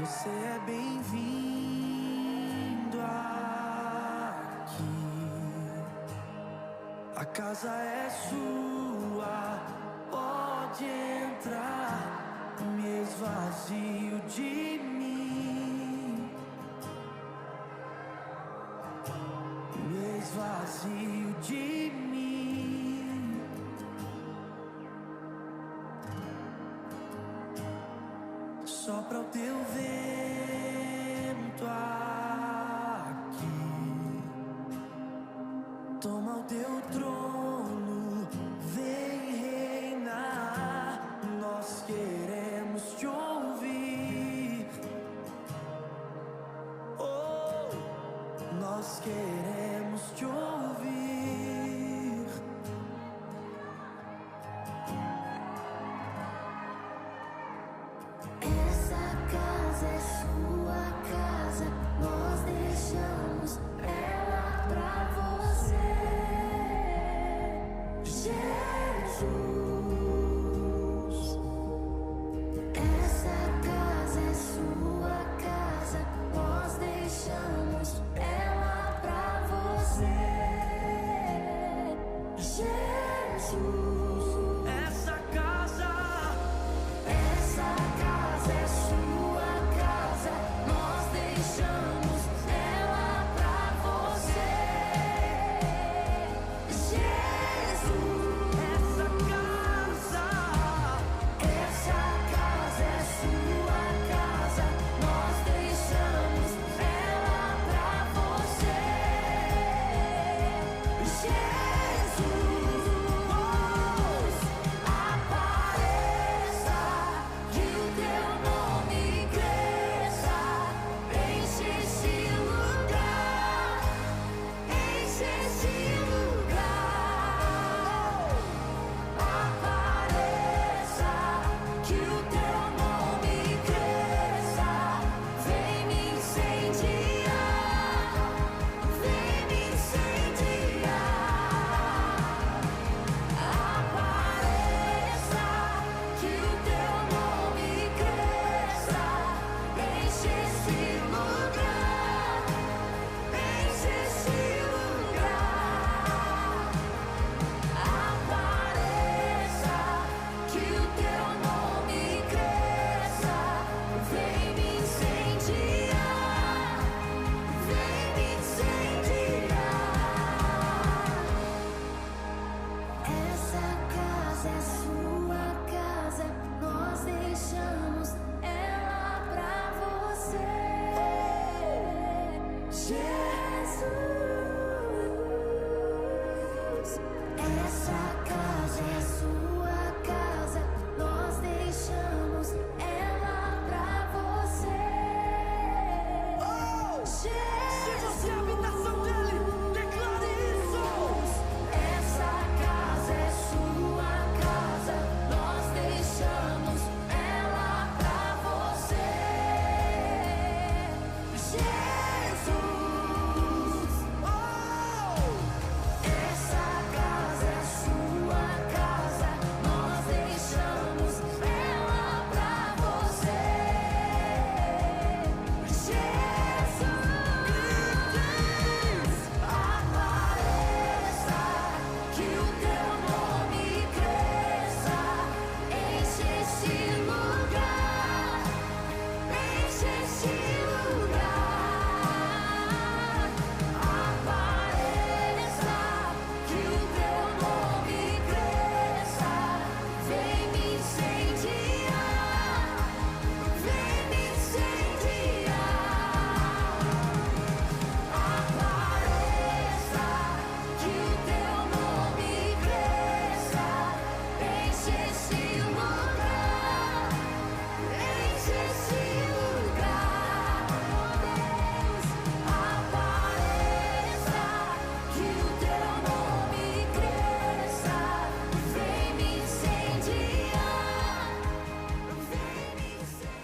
Você é bem-vindo aqui. A casa é sua, pode entrar. Me esvazio de mim, me esvazio de mim. Sopra o teu vento aqui, toma o teu trono, vem reinar. Nós queremos te ouvir, oh, nós queremos te ouvir. Essa casa é sua casa, nós deixamos ela pra você, Jesus. Essa casa é sua casa, nós deixamos ela pra você, Jesus. Essa casa É sua casa, nós deixamos ela pra você, Jesus. Essa casa é sua casa, nós deixamos ela pra você, Jesus. Apareça, que o teu nome cresça, enche esse lugar, enche esse lugar. Apareça, que o teu nome cresça, vem me incendiar, vem me incendiar. Apareça, que o teu nome cresça, enche esse lugar, enche esse lugar. Apareça, que o teu nome cresça, vem me incendiar, vem me incendiar. Essa casa é sua casa, nós deixamos ela pra você, Jesus. Essa casa é sua casa, nós deixamos ela pra você, Jesus. Se você é a habitação dele, declare isso. Essa casa é sua casa, nós deixamos ela pra você, Jesus. Essa casa é sua casa, nós deixamos ela pra você, Jesus. Apareça, que o teu nome cresça, enche esse lugar, enche esse lugar. Apareça, que o teu nome cresça, vem me incendiar, vem me incendiar. Apareça, que o teu nome cresça, enche esse lugar, enche esse lugar. Deus, apareça, que o teu nome cresça, vem me incendiar, vem me incendiar.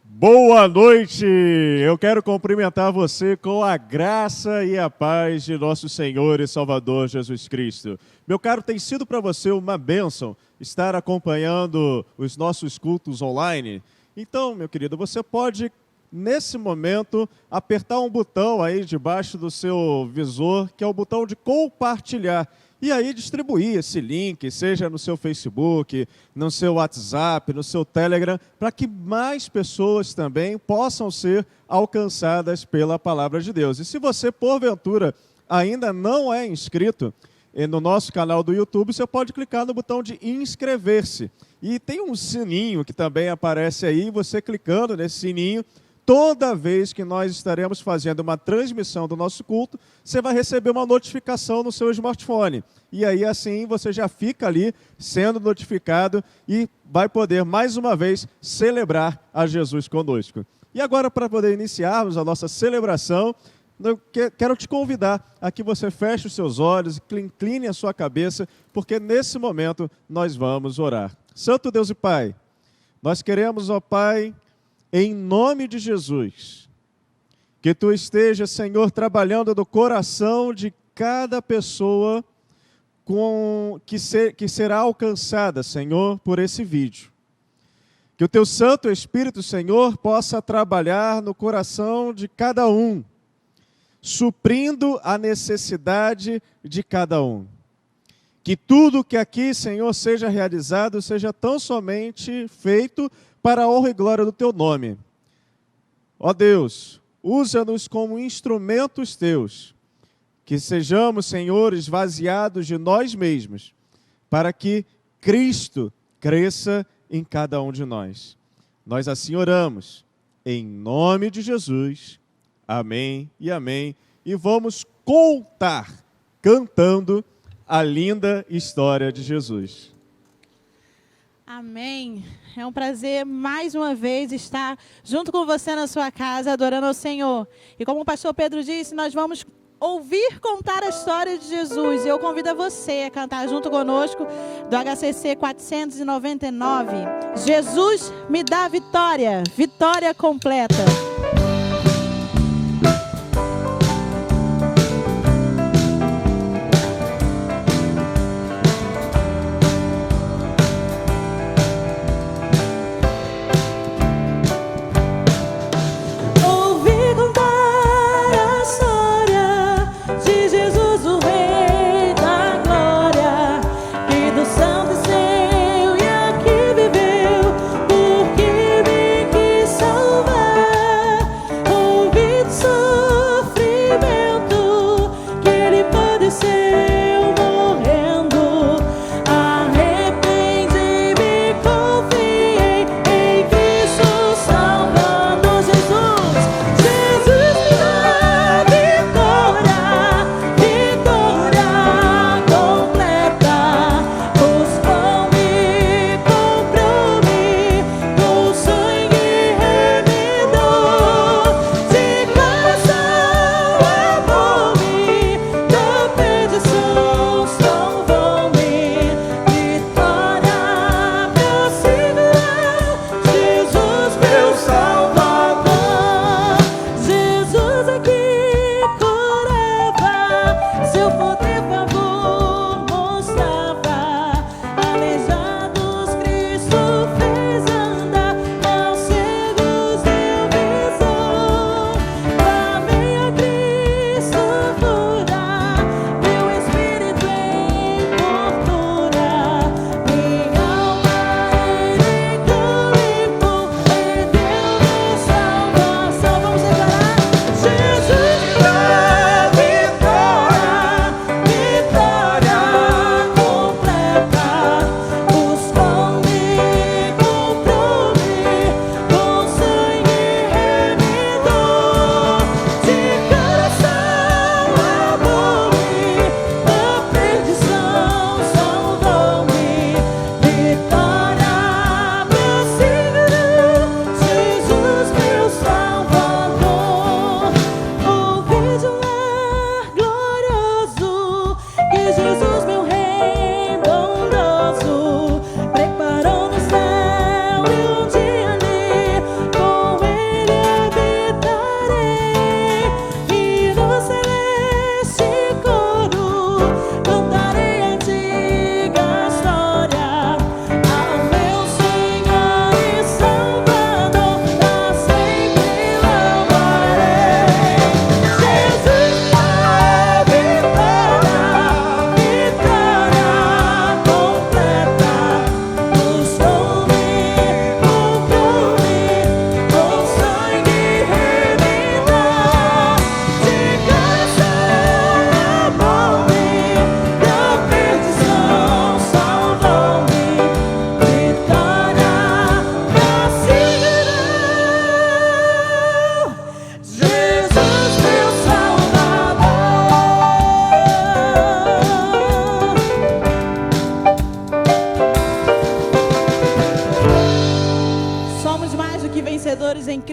Boa noite! Eu quero cumprimentar você com a graça e a paz de nosso Senhor e Salvador Jesus Cristo. Meu caro, tem sido para você uma bênção estar acompanhando os nossos cultos online. Então, meu querido, você pode, nesse momento, apertar um botão aí debaixo do seu visor, que é o botão de compartilhar. E aí distribuir esse link, seja no seu Facebook, no seu WhatsApp, no seu Telegram, para que mais pessoas também possam ser alcançadas pela palavra de Deus. E se você, porventura, ainda não é inscrito no nosso canal do YouTube, você pode clicar no botão de inscrever-se. E tem um sininho que também aparece aí, você clicando nesse sininho, toda vez que nós estaremos fazendo uma transmissão do nosso culto, você vai receber uma notificação no seu smartphone. E aí, assim, você já fica ali sendo notificado e vai poder, mais uma vez, celebrar a Jesus conosco. E agora, para poder iniciarmos a nossa celebração, eu quero te convidar a que você feche os seus olhos, incline a sua cabeça, porque nesse momento nós vamos orar. Santo Deus e Pai, nós queremos, ó Pai, em nome de Jesus, que Tu esteja, Senhor, trabalhando no coração de cada pessoa que será alcançada, Senhor, por esse vídeo. Que o Teu Santo Espírito, Senhor, possa trabalhar no coração de cada um, suprindo a necessidade de cada um. Que tudo que aqui, Senhor, seja realizado, seja tão somente feito para a honra e glória do Teu nome. Ó Deus, usa-nos como instrumentos Teus, que sejamos, Senhor, esvaziados de nós mesmos, para que Cristo cresça em cada um de nós. Nós assim oramos, em nome de Jesus. Amém e amém. E vamos contar, cantando a linda história de Jesus. Amém. É um prazer, mais uma vez, estar junto com você na sua casa, adorando ao Senhor. E como o pastor Pedro disse, nós vamos ouvir contar a história de Jesus. E eu convido a você a cantar junto conosco do HCC 499. Jesus me dá vitória, vitória completa. Salvar.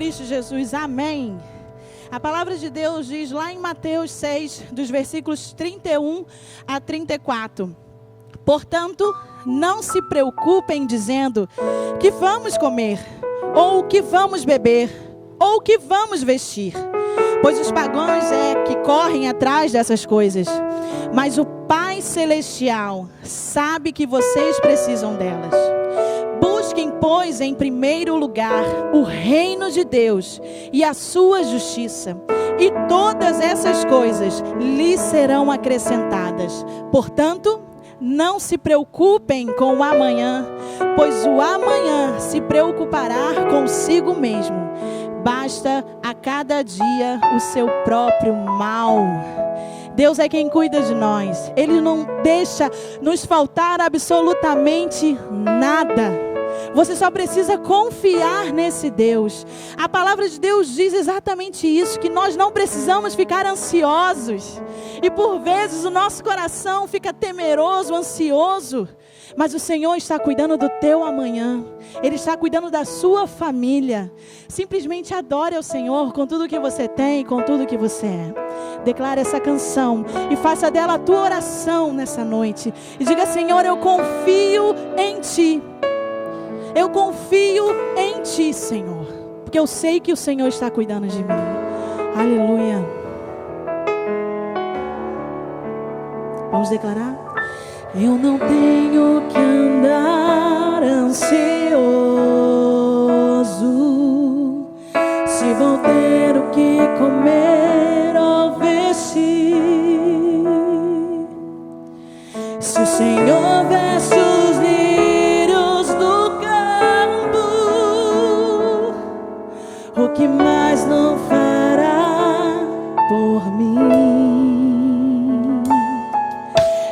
Cristo Jesus. Amém. A palavra de Deus diz lá em Mateus 6, dos versículos 31 a 34. Portanto, não se preocupem dizendo que vamos comer, ou que vamos beber, ou que vamos vestir. Pois os pagãos é que correm atrás dessas coisas. Mas o Pai Celestial sabe que vocês precisam delas. Busquem, pois, em primeiro lugar o reino de Deus e a sua justiça, e todas essas coisas lhes serão acrescentadas. Portanto, não se preocupem com o amanhã, pois o amanhã se preocupará consigo mesmo. Basta a cada dia o seu próprio mal. Deus é quem cuida de nós. Ele não deixa nos faltar absolutamente nada. Você só precisa confiar nesse Deus. A palavra de Deus diz exatamente isso, que nós não precisamos ficar ansiosos. E por vezes o nosso coração fica temeroso, ansioso. Mas o Senhor está cuidando do teu amanhã. Ele está cuidando da sua família. Simplesmente adore ao Senhor com tudo que você tem, com tudo que você é. Declare essa canção e faça dela a tua oração nessa noite. E diga: Senhor, eu confio em Ti. Eu confio em Ti, Senhor. Porque eu sei que o Senhor está cuidando de mim. Aleluia. Vamos declarar? Eu não tenho que andar ansioso, se vou ter o que comer ou vestir. Se o Senhor veste os lírios do campo, o que mais não fará por mim?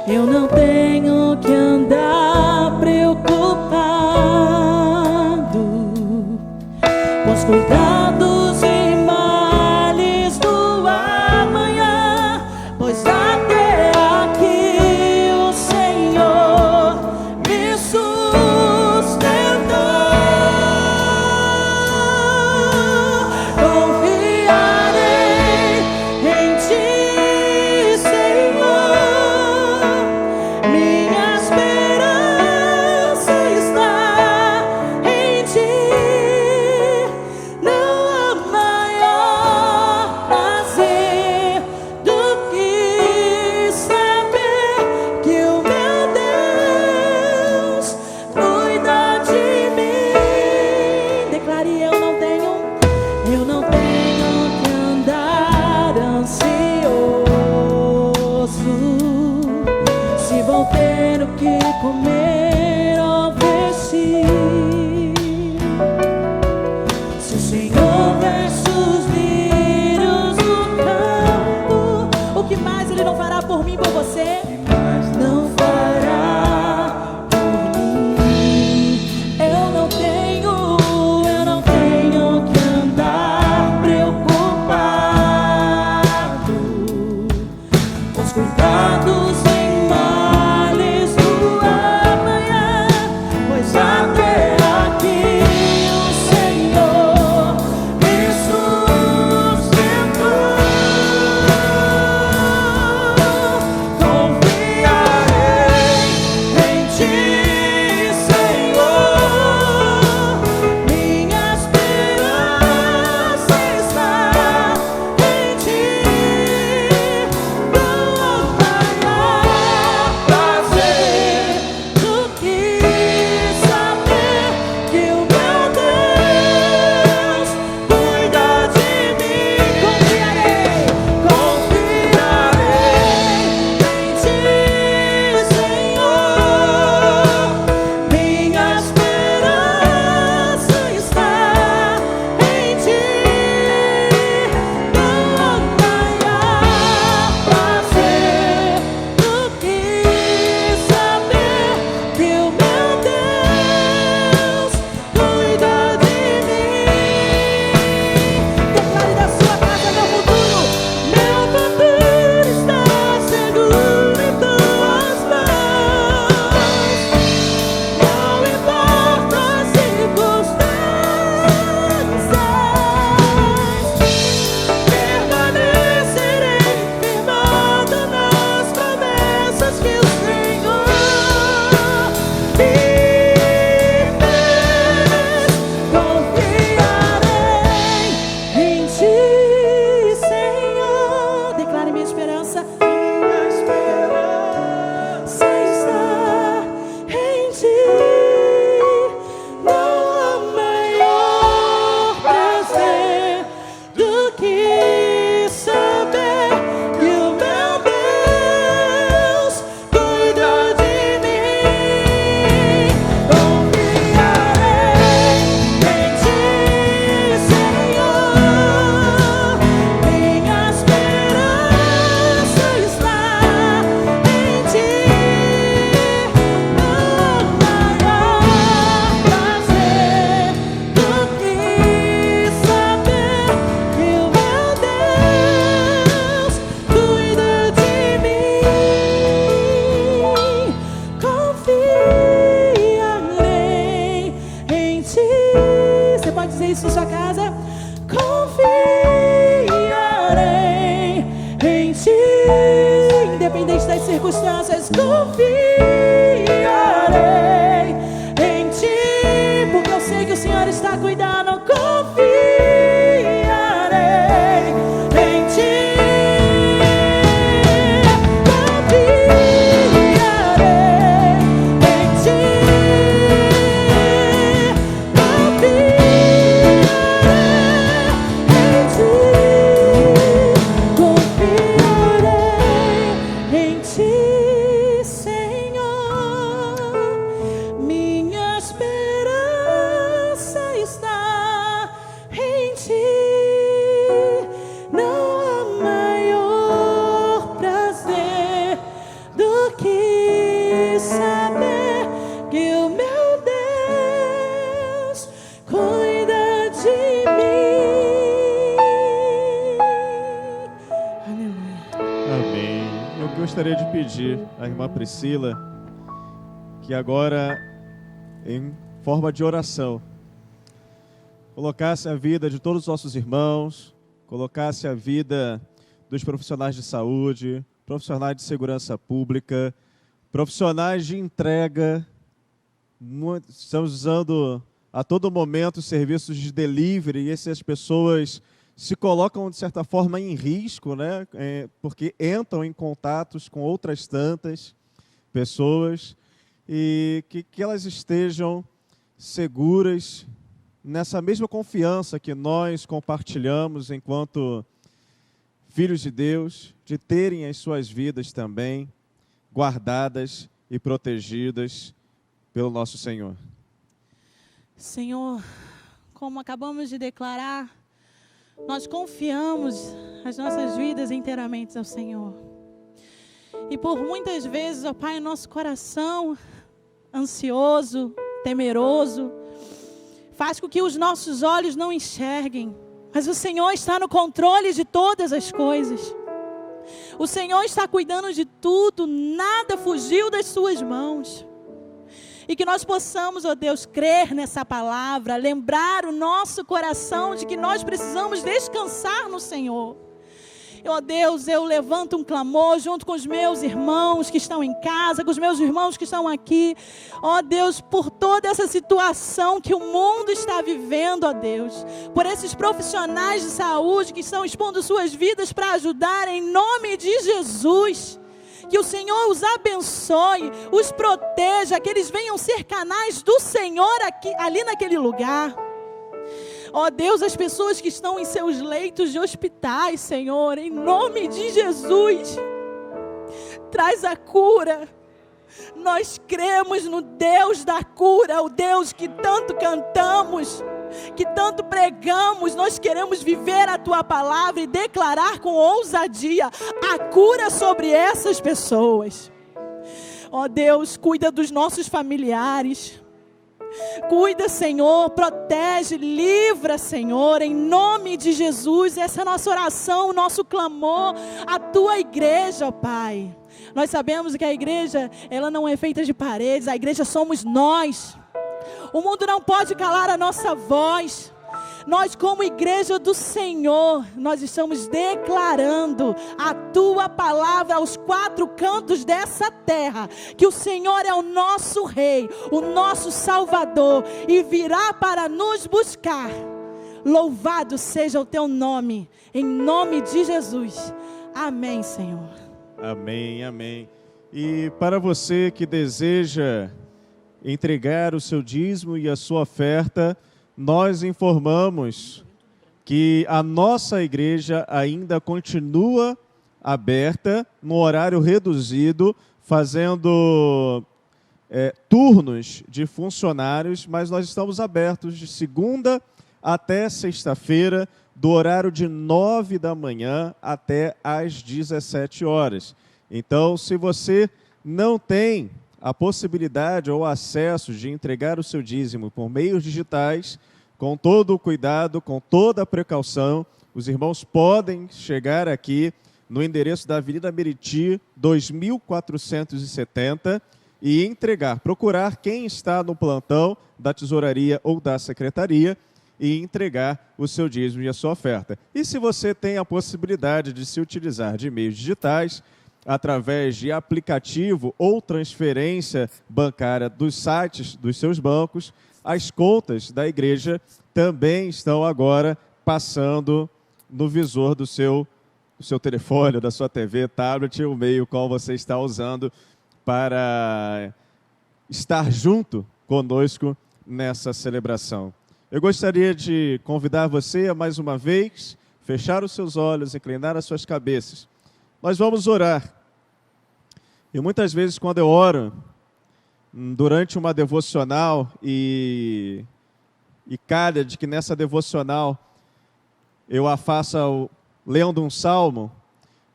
Eu não tenho que andar preocupado com os cuidados e males do amanhã, pois até aqui o Senhor me sustentou. Confiarei em Ti, Senhor. Minha esperança está em Ti. Não há maior prazer do que saber que o meu Deus cuida de mim. Declare: eu não tenho que andar ansioso, se vou ter o que comer ou vestir. Se o Senhor veste os lírios do campo, o que mais Ele não fará por mim, por você? Não fará por mim. Eu não tenho que andar preocupado com os cuidados e males do amanhã. confiarei em ti. Independente das circunstâncias, confiarei em ti, porque eu sei que o Senhor está cuidando. Confiarei em ti. Confiarei em ti. Confiarei em ti, Senhor. Minha esperança está em ti. Não há maior prazer do que saber que o meu Deus cuida de mim. Aleluia. Amém. Eu gostaria de pedir à irmã Priscila que agora, em forma de oração, colocasse a vida de todos os nossos irmãos, colocasse a vida dos profissionais de saúde, profissionais de segurança pública, profissionais de entrega. Estamos usando a todo momento serviços de delivery e essas pessoas se colocam, de certa forma, em risco, né? Porque entram em contatos com outras tantas pessoas e que elas estejam seguras nessa mesma confiança que nós compartilhamos enquanto filhos de Deus, de terem as suas vidas também guardadas e protegidas pelo nosso Senhor. Senhor, como acabamos de declarar, nós confiamos as nossas vidas inteiramente ao Senhor. E por muitas vezes, ó Pai, nosso coração ansioso, temeroso, faz com que os nossos olhos não enxerguem. Mas o Senhor está no controle de todas as coisas. O Senhor está cuidando de tudo, nada fugiu das suas mãos. E que nós possamos, ó Deus, crer nessa palavra, lembrar o nosso coração de que nós precisamos descansar no Senhor. Ó Deus, eu levanto um clamor junto com os meus irmãos que estão em casa, com os meus irmãos que estão aqui. Ó Deus, por toda essa situação que o mundo está vivendo, ó Deus. Por esses profissionais de saúde que estão expondo suas vidas para ajudar, em nome de Jesus. Que o Senhor os abençoe, os proteja, que eles venham ser canais do Senhor aqui, ali naquele lugar. Ó Deus, as pessoas que estão em seus leitos de hospitais, Senhor, em nome de Jesus, traz a cura. Nós cremos no Deus da cura, o Deus que tanto cantamos, que tanto pregamos. Nós queremos viver a Tua palavra e declarar com ousadia a cura sobre essas pessoas. Ó Deus, cuida dos nossos familiares. Cuida, Senhor, protege, livra, Senhor, em nome de Jesus. Essa é a nossa oração, o nosso clamor, a Tua igreja, ó Pai. Nós sabemos que a igreja, ela não é feita de paredes, a igreja somos nós. O mundo não pode calar a nossa voz. Nós, como igreja do Senhor, nós estamos declarando a Tua palavra aos quatro cantos dessa terra, que o Senhor é o nosso Rei, o nosso Salvador, e virá para nos buscar. Louvado seja o Teu nome, em nome de Jesus. Amém, Senhor. Amém, amém. E para você que deseja entregar o seu dízimo e a sua oferta, nós informamos que a nossa igreja ainda continua aberta, no horário reduzido, fazendo turnos de funcionários, mas nós estamos abertos de segunda até sexta-feira, do horário de 9 da manhã até às 17 horas. Então, se você não tem a possibilidade ou acesso de entregar o seu dízimo por meios digitais, com todo o cuidado, com toda a precaução, os irmãos podem chegar aqui no endereço da Avenida Meriti, 2470, e procurar quem está no plantão da tesouraria ou da secretaria, e entregar o seu dízimo e a sua oferta. E se você tem a possibilidade de se utilizar de meios digitais, através de aplicativo ou transferência bancária dos sites dos seus bancos, as contas da igreja também estão agora passando no visor do seu telefone, da sua TV, tablet, o meio qual você está usando para estar junto conosco nessa celebração. Eu gostaria de convidar você a mais uma vez fechar os seus olhos, inclinar as suas cabeças. Nós vamos orar. E muitas vezes quando eu oro, durante uma devocional, e calha de que nessa devocional eu a faça lendo um salmo,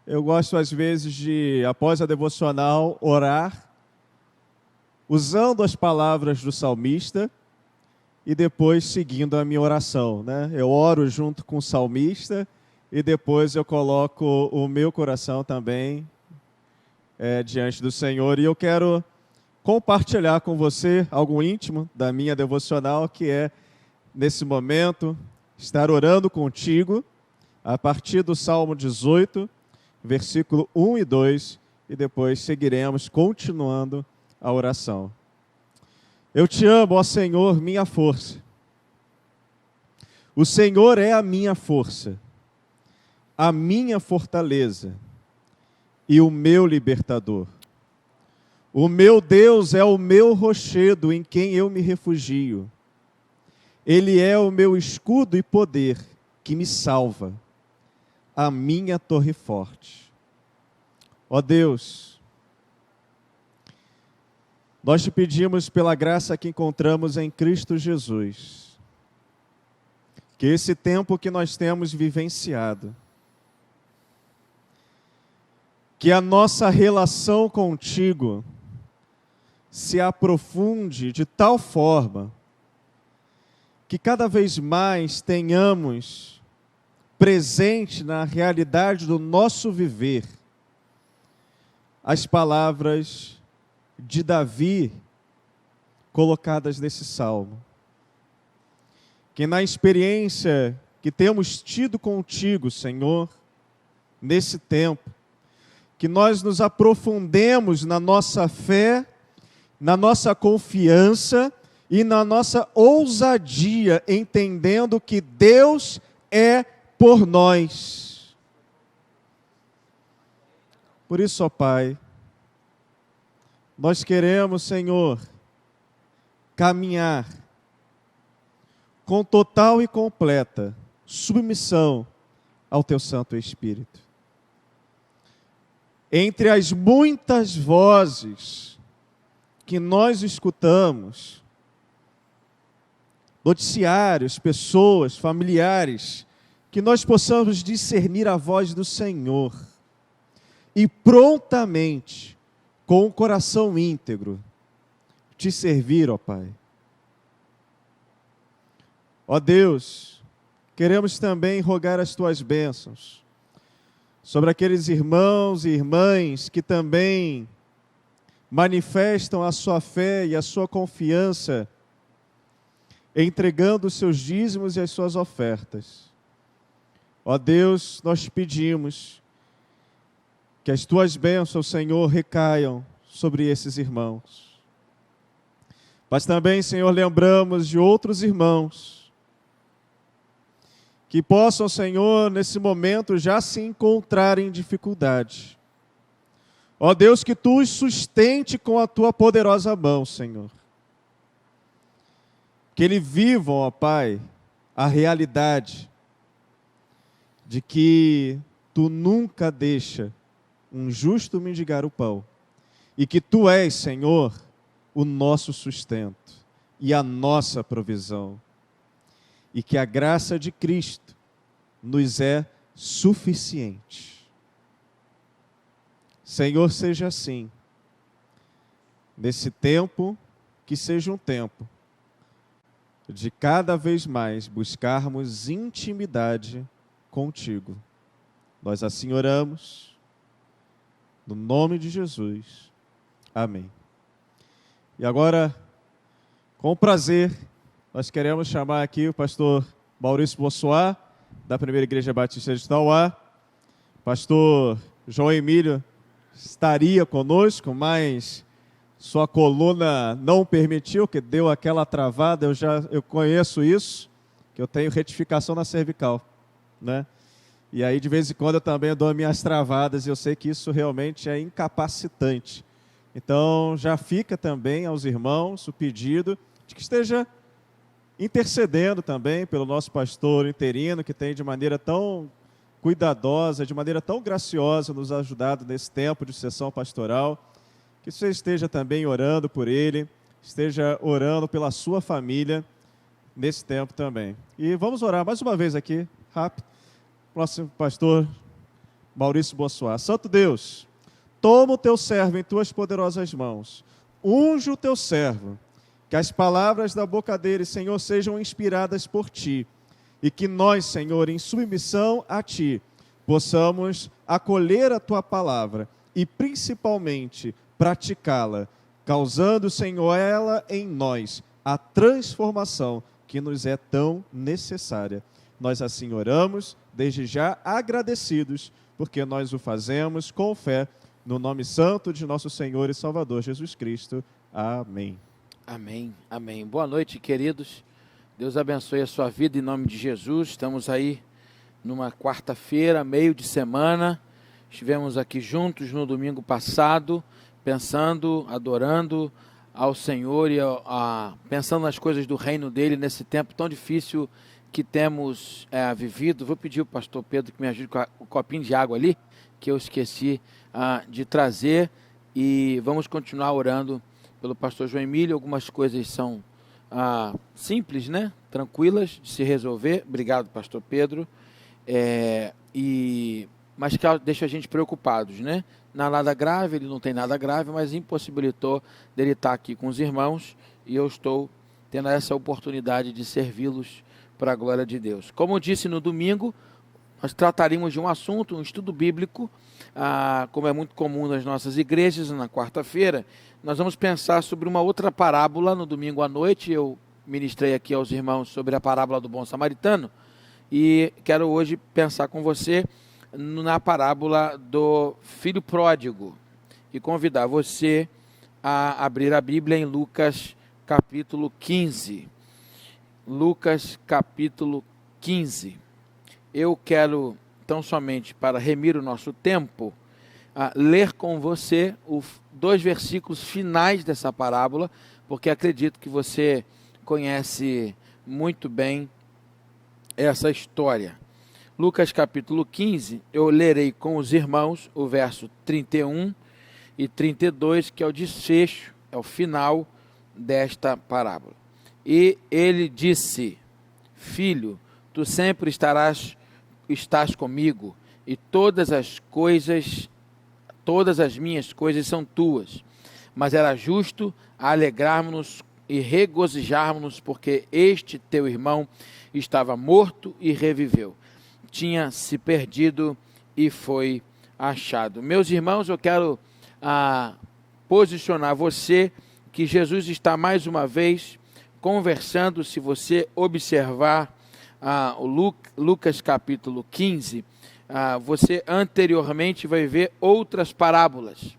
eu gosto às vezes de, após a devocional, orar, usando as palavras do salmista, e depois seguindo a minha oração, né? Eu oro junto com o salmista e depois eu coloco o meu coração também diante do Senhor. E eu quero compartilhar com você algo íntimo da minha devocional, que é, nesse momento, estar orando contigo a partir do Salmo 18, versículo 1 e 2, e depois seguiremos continuando a oração. Eu te amo, ó Senhor, minha força. O Senhor é a minha força, a minha fortaleza e o meu libertador. O meu Deus é o meu rochedo em quem eu me refugio. Ele é o meu escudo e poder que me salva, a minha torre forte. Ó Deus, nós te pedimos pela graça que encontramos em Cristo Jesus, que esse tempo que nós temos vivenciado, que a nossa relação contigo se aprofunde de tal forma que cada vez mais tenhamos presente na realidade do nosso viver as palavras de Davi colocadas nesse salmo. Que na experiência que temos tido contigo, Senhor, nesse tempo, que nós nos aprofundemos na nossa fé, na nossa confiança e na nossa ousadia, entendendo que Deus é por nós. Por isso, ó Pai, nós queremos, Senhor, caminhar com total e completa submissão ao Teu Santo Espírito. Entre as muitas vozes que nós escutamos, noticiários, pessoas, familiares, que nós possamos discernir a voz do Senhor e prontamente, com o coração íntegro, te servir, ó Pai. Ó Deus, queremos também rogar as Tuas bênçãos sobre aqueles irmãos e irmãs que também manifestam a sua fé e a sua confiança, entregando os seus dízimos e as suas ofertas. Ó Deus, nós te pedimos que as Tuas bênçãos, Senhor, recaiam sobre esses irmãos. Mas também, Senhor, lembramos de outros irmãos que possam, Senhor, nesse momento já se encontrar em dificuldade. Ó Deus, que Tu os sustente com a Tua poderosa mão, Senhor. Que eles vivam, ó Pai, a realidade de que Tu nunca deixa um justo mendigar o pão, e que Tu és, Senhor, o nosso sustento e a nossa provisão, e que a graça de Cristo nos é suficiente. Senhor, seja assim, nesse tempo, que seja um tempo de cada vez mais buscarmos intimidade contigo. Nós assim oramos, no nome de Jesus. Amém. E agora, com prazer, nós queremos chamar aqui o pastor Maurício Bossuá, da Primeira Igreja Batista de Tauá. Pastor João Emílio estaria conosco, mas sua coluna não permitiu, que deu aquela travada. Eu conheço isso, que eu tenho retificação na cervical, né? E aí, de vez em quando, eu também dou minhas travadas, e eu sei que isso realmente é incapacitante. Então, já fica também aos irmãos o pedido de que esteja intercedendo também pelo nosso pastor interino, que tem de maneira tão cuidadosa, de maneira tão graciosa nos ajudado nesse tempo de sessão pastoral. Que você esteja também orando por ele, esteja orando pela sua família nesse tempo também. E vamos orar mais uma vez aqui, rápido. Próximo pastor Maurício Bossuá. Santo Deus, toma o teu servo em tuas poderosas mãos, unge o teu servo, que as palavras da boca dele, Senhor, sejam inspiradas por ti, e que nós, Senhor, em submissão a ti, possamos acolher a tua palavra e principalmente praticá-la, causando, Senhor, ela em nós a transformação que nos é tão necessária. Nós assim oramos, desde já agradecidos, porque nós o fazemos com fé, no nome santo de nosso Senhor e Salvador Jesus Cristo. Amém. Amém, amém. Boa noite, queridos. Deus abençoe a sua vida em nome de Jesus. Estamos aí numa quarta-feira, meio de semana. Estivemos aqui juntos no domingo passado, pensando, adorando ao Senhor e pensando nas coisas do reino dele nesse tempo tão difícil que temos vivido. Vou pedir ao pastor Pedro que me ajude com o copinho de água ali, que eu esqueci de trazer, e vamos continuar orando pelo pastor João Emílio. Algumas coisas são simples, né? Tranquilas de se resolver. Obrigado, pastor Pedro. Mas que deixa a gente preocupados, né? Não há nada grave, ele não tem nada grave, mas impossibilitou dele estar aqui com os irmãos, e eu estou tendo essa oportunidade de servi-los para a glória de Deus. Como eu disse no domingo, nós trataríamos de um assunto, um estudo bíblico, como é muito comum nas nossas igrejas. Na quarta-feira, nós vamos pensar sobre uma outra parábola. No domingo à noite, eu ministrei aqui aos irmãos sobre a parábola do bom samaritano, e quero hoje pensar com você na parábola do filho pródigo, e convidar você a abrir a Bíblia em Lucas capítulo 15. Lucas capítulo 15. Eu quero, tão somente para remir o nosso tempo, ler com você os 2 versículos finais dessa parábola, porque acredito que você conhece muito bem essa história. Lucas capítulo 15, eu lerei com os irmãos o verso 31 e 32, que é o desfecho, é o final desta parábola. E ele disse: Filho, tu sempre estás comigo, e todas as minhas coisas são tuas. Mas era justo alegrarmos-nos e regozijarmos-nos, porque este teu irmão estava morto e reviveu, tinha se perdido e foi achado. Meus irmãos, eu quero posicionar você que Jesus está mais uma vez conversando. Se você observar o Lucas capítulo 15, você anteriormente vai ver outras parábolas.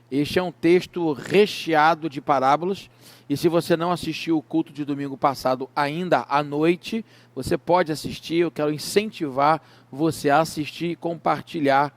Este é um texto recheado de parábolas, e se você não assistiu o culto de domingo passado ainda à noite, você pode assistir. Eu quero incentivar você a assistir e compartilhar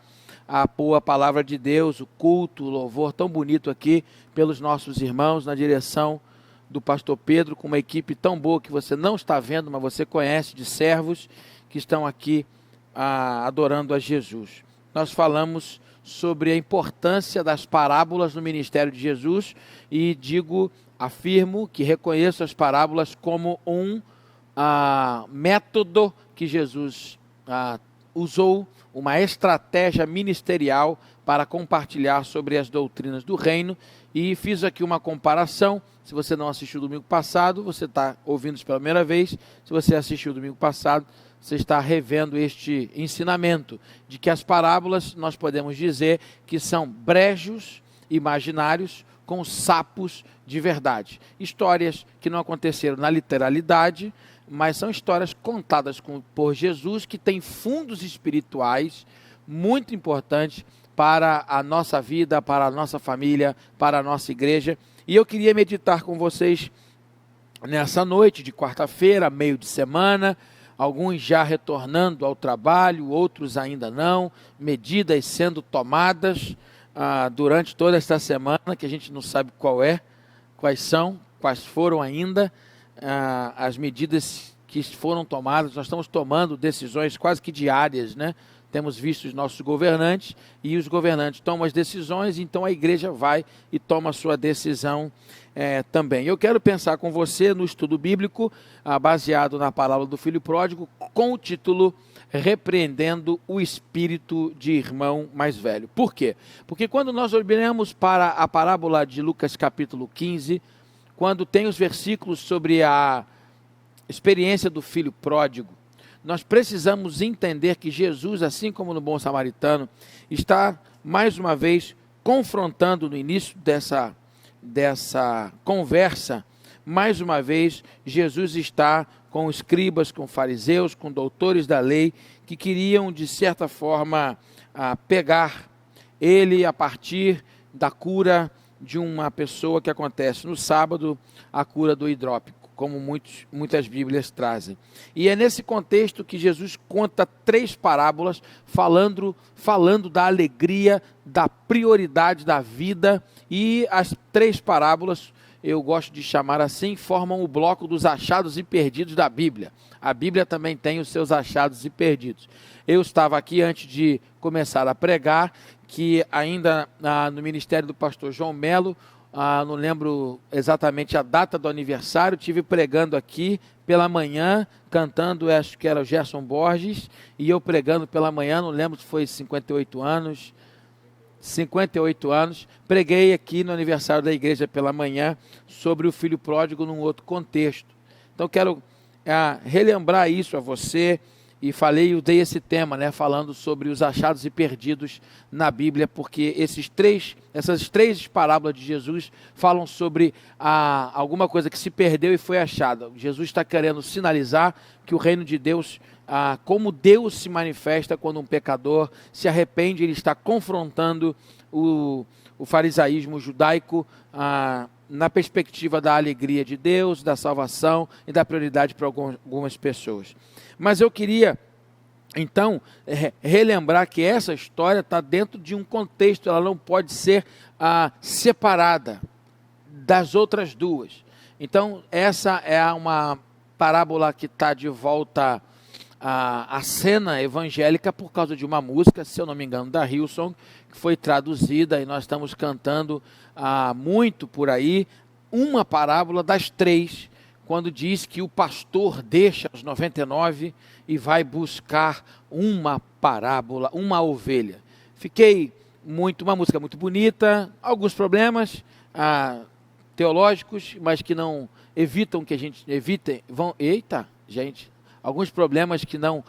a boa palavra de Deus, o culto, o louvor tão bonito aqui pelos nossos irmãos, na direção do pastor Pedro, com uma equipe tão boa que você não está vendo, mas você conhece, de servos que estão aqui adorando a Jesus. Nós falamos sobre a importância das parábolas no ministério de Jesus, e afirmo que reconheço as parábolas como um método que Jesus usou, uma estratégia ministerial para compartilhar sobre as doutrinas do reino. E fiz aqui uma comparação. Se você não assistiu domingo passado, você está ouvindo isso pela primeira vez. Se você assistiu domingo passado, você está revendo este ensinamento de que as parábolas, nós podemos dizer que são brejos imaginários com sapos de verdade. Histórias que não aconteceram na literalidade, mas são histórias contadas por Jesus que têm fundos espirituais muito importantes para a nossa vida, para a nossa família, para a nossa igreja. E eu queria meditar com vocês nessa noite de quarta-feira, meio de semana, alguns já retornando ao trabalho, outros ainda não, medidas sendo tomadas durante toda esta semana, que a gente não sabe quais foram ainda as medidas que foram tomadas. Nós estamos tomando decisões quase que diárias, né? Temos visto os nossos governantes, e os governantes tomam as decisões, então a igreja vai e toma a sua decisão também. Eu quero pensar com você no estudo bíblico, baseado na palavra do Filho Pródigo, com o título Repreendendo o Espírito de Irmão Mais Velho. Por quê? Porque quando nós olhamos para a parábola de Lucas capítulo 15, quando tem os versículos sobre a experiência do Filho Pródigo, nós precisamos entender que Jesus, assim como no Bom Samaritano, está mais uma vez confrontando no início dessa conversa. Mais uma vez, Jesus está com escribas, com fariseus, com doutores da lei, que queriam, de certa forma, pegar ele a partir da cura de uma pessoa que acontece no sábado, a cura do hidrópico, como muitas Bíblias trazem. E é nesse contexto que Jesus conta 3 parábolas, falando da alegria, da prioridade da vida, e as 3 parábolas, eu gosto de chamar assim, formam o bloco dos achados e perdidos da Bíblia. A Bíblia também tem os seus achados e perdidos. Eu estava aqui antes de começar a pregar, que ainda no ministério do pastor João Melo, não lembro exatamente a data do aniversário, tive pregando aqui pela manhã, cantando, acho que era o Gerson Borges, e eu pregando pela manhã, não lembro se foi 58 anos, preguei aqui no aniversário da igreja pela manhã, sobre o Filho Pródigo num outro contexto. Então quero relembrar isso a você, e dei esse tema, né, falando sobre os achados e perdidos na Bíblia, porque essas três parábolas de Jesus falam sobre alguma coisa que se perdeu e foi achada. Jesus está querendo sinalizar que o reino de Deus, como Deus se manifesta quando um pecador se arrepende, ele está confrontando o farisaísmo judaico na perspectiva da alegria de Deus, da salvação e da prioridade para algumas pessoas. Mas eu queria, então, relembrar que essa história está dentro de um contexto, ela não pode ser separada das outras duas. Então, essa é uma parábola que está de volta à cena evangélica por causa de uma música, se eu não me engano, da Hillsong, que foi traduzida, e nós estamos cantando muito por aí, uma parábola das 3, quando diz que o pastor deixa as 99 e vai buscar uma ovelha. Uma música muito bonita, alguns problemas teológicos, mas que não evitam que a gente alguns problemas que não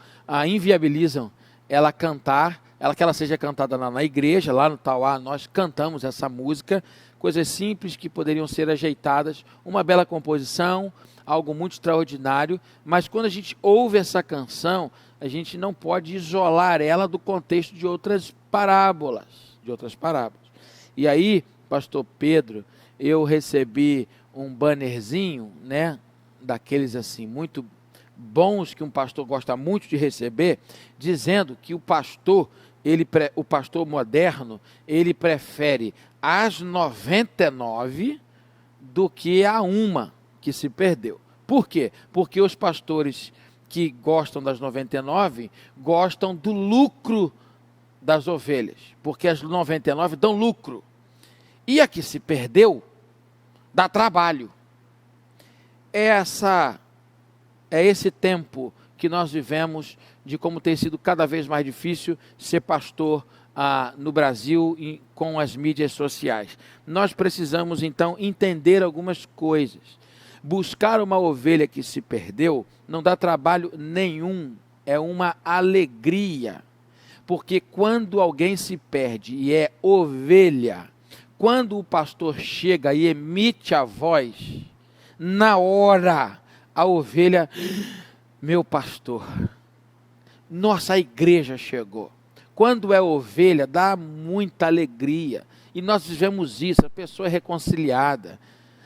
inviabilizam ela cantar, que ela seja cantada na igreja, lá no Tauá, nós cantamos essa música, coisas simples que poderiam ser ajeitadas, uma bela composição, algo muito extraordinário, mas quando a gente ouve essa canção, a gente não pode isolar ela do contexto de outras parábolas. E aí, pastor Pedro, eu recebi um bannerzinho, né, daqueles assim, muito bons, que um pastor gosta muito de receber, dizendo que o pastor moderno, ele prefere as 99 do que a uma que se perdeu. Por quê? Porque os pastores que gostam das 99 gostam do lucro das ovelhas, porque as 99 dão lucro. E a que se perdeu dá trabalho. É esse tempo que nós vivemos, de como tem sido cada vez mais difícil ser pastor no Brasil com as mídias sociais. Nós precisamos então entender algumas coisas. Buscar uma ovelha que se perdeu não dá trabalho nenhum, é uma alegria, porque quando alguém se perde e é ovelha, quando o pastor chega e emite a voz, na hora a ovelha, meu pastor, nossa igreja chegou. Quando é ovelha, dá muita alegria. E nós vivemos isso, a pessoa é reconciliada,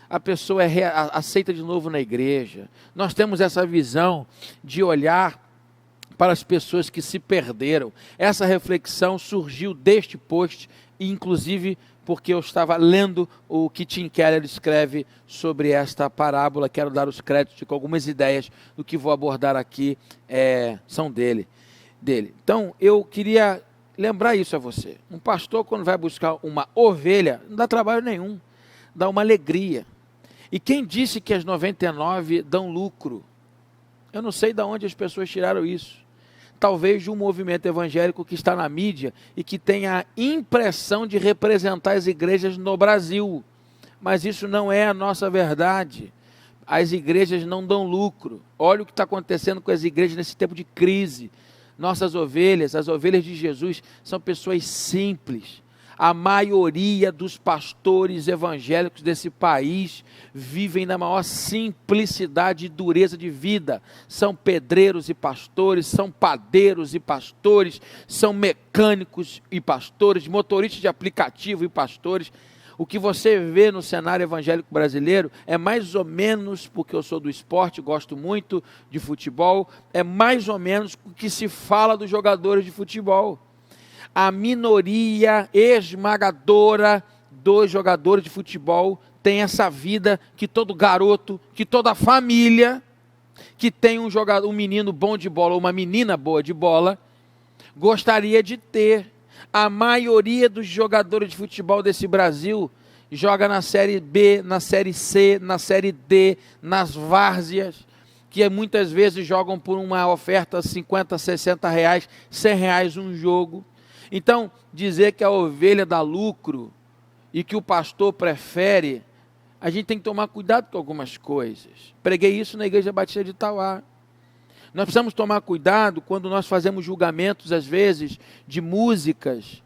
a pessoa é aceita de novo na igreja. Nós temos essa visão de olhar para as pessoas que se perderam. Essa reflexão surgiu deste post, inclusive porque eu estava lendo o que Tim Keller escreve sobre esta parábola. Quero dar os créditos com algumas ideias do que vou abordar aqui, são dele. Então, eu queria lembrar isso a você. Um pastor, quando vai buscar uma ovelha, não dá trabalho nenhum, dá uma alegria. E quem disse que as 99 dão lucro? Eu não sei de onde as pessoas tiraram isso. Talvez de um movimento evangélico que está na mídia e que tem a impressão de representar as igrejas no Brasil. Mas isso não é a nossa verdade. As igrejas não dão lucro. Olha o que está acontecendo com as igrejas nesse tempo de crise. Nossas ovelhas, as ovelhas de Jesus, são pessoas simples. A maioria dos pastores evangélicos desse país vivem na maior simplicidade e dureza de vida. São pedreiros e pastores, são padeiros e pastores, são mecânicos e pastores, motoristas de aplicativo e pastores. O que você vê no cenário evangélico brasileiro é mais ou menos, porque eu sou do esporte, gosto muito de futebol, é mais ou menos o que se fala dos jogadores de futebol. A minoria esmagadora dos jogadores de futebol tem essa vida que todo garoto, que toda família que tem um menino bom de bola ou uma menina boa de bola gostaria de ter. A maioria dos jogadores de futebol desse Brasil joga na Série B, na Série C, na Série D, nas várzeas, que muitas vezes jogam por uma oferta de 50, 60 reais, 100 reais um jogo. Então, dizer que a ovelha dá lucro e que o pastor prefere, a gente tem que tomar cuidado com algumas coisas. Preguei isso na Igreja Batista de Itauá. Nós precisamos tomar cuidado quando nós fazemos julgamentos, às vezes, de músicas,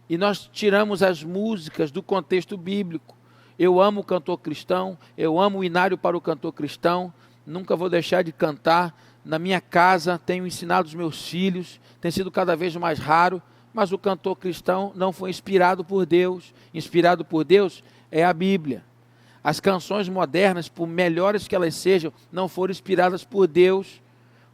e nós tiramos as músicas do contexto bíblico. Eu amo o cantor cristão, eu amo o inário para o cantor cristão, nunca vou deixar de cantar. Na minha casa, tenho ensinado os meus filhos, tem sido cada vez mais raro, mas o cantor cristão não foi inspirado por Deus. Inspirado por Deus é a Bíblia. As canções modernas, por melhores que elas sejam, não foram inspiradas por Deus.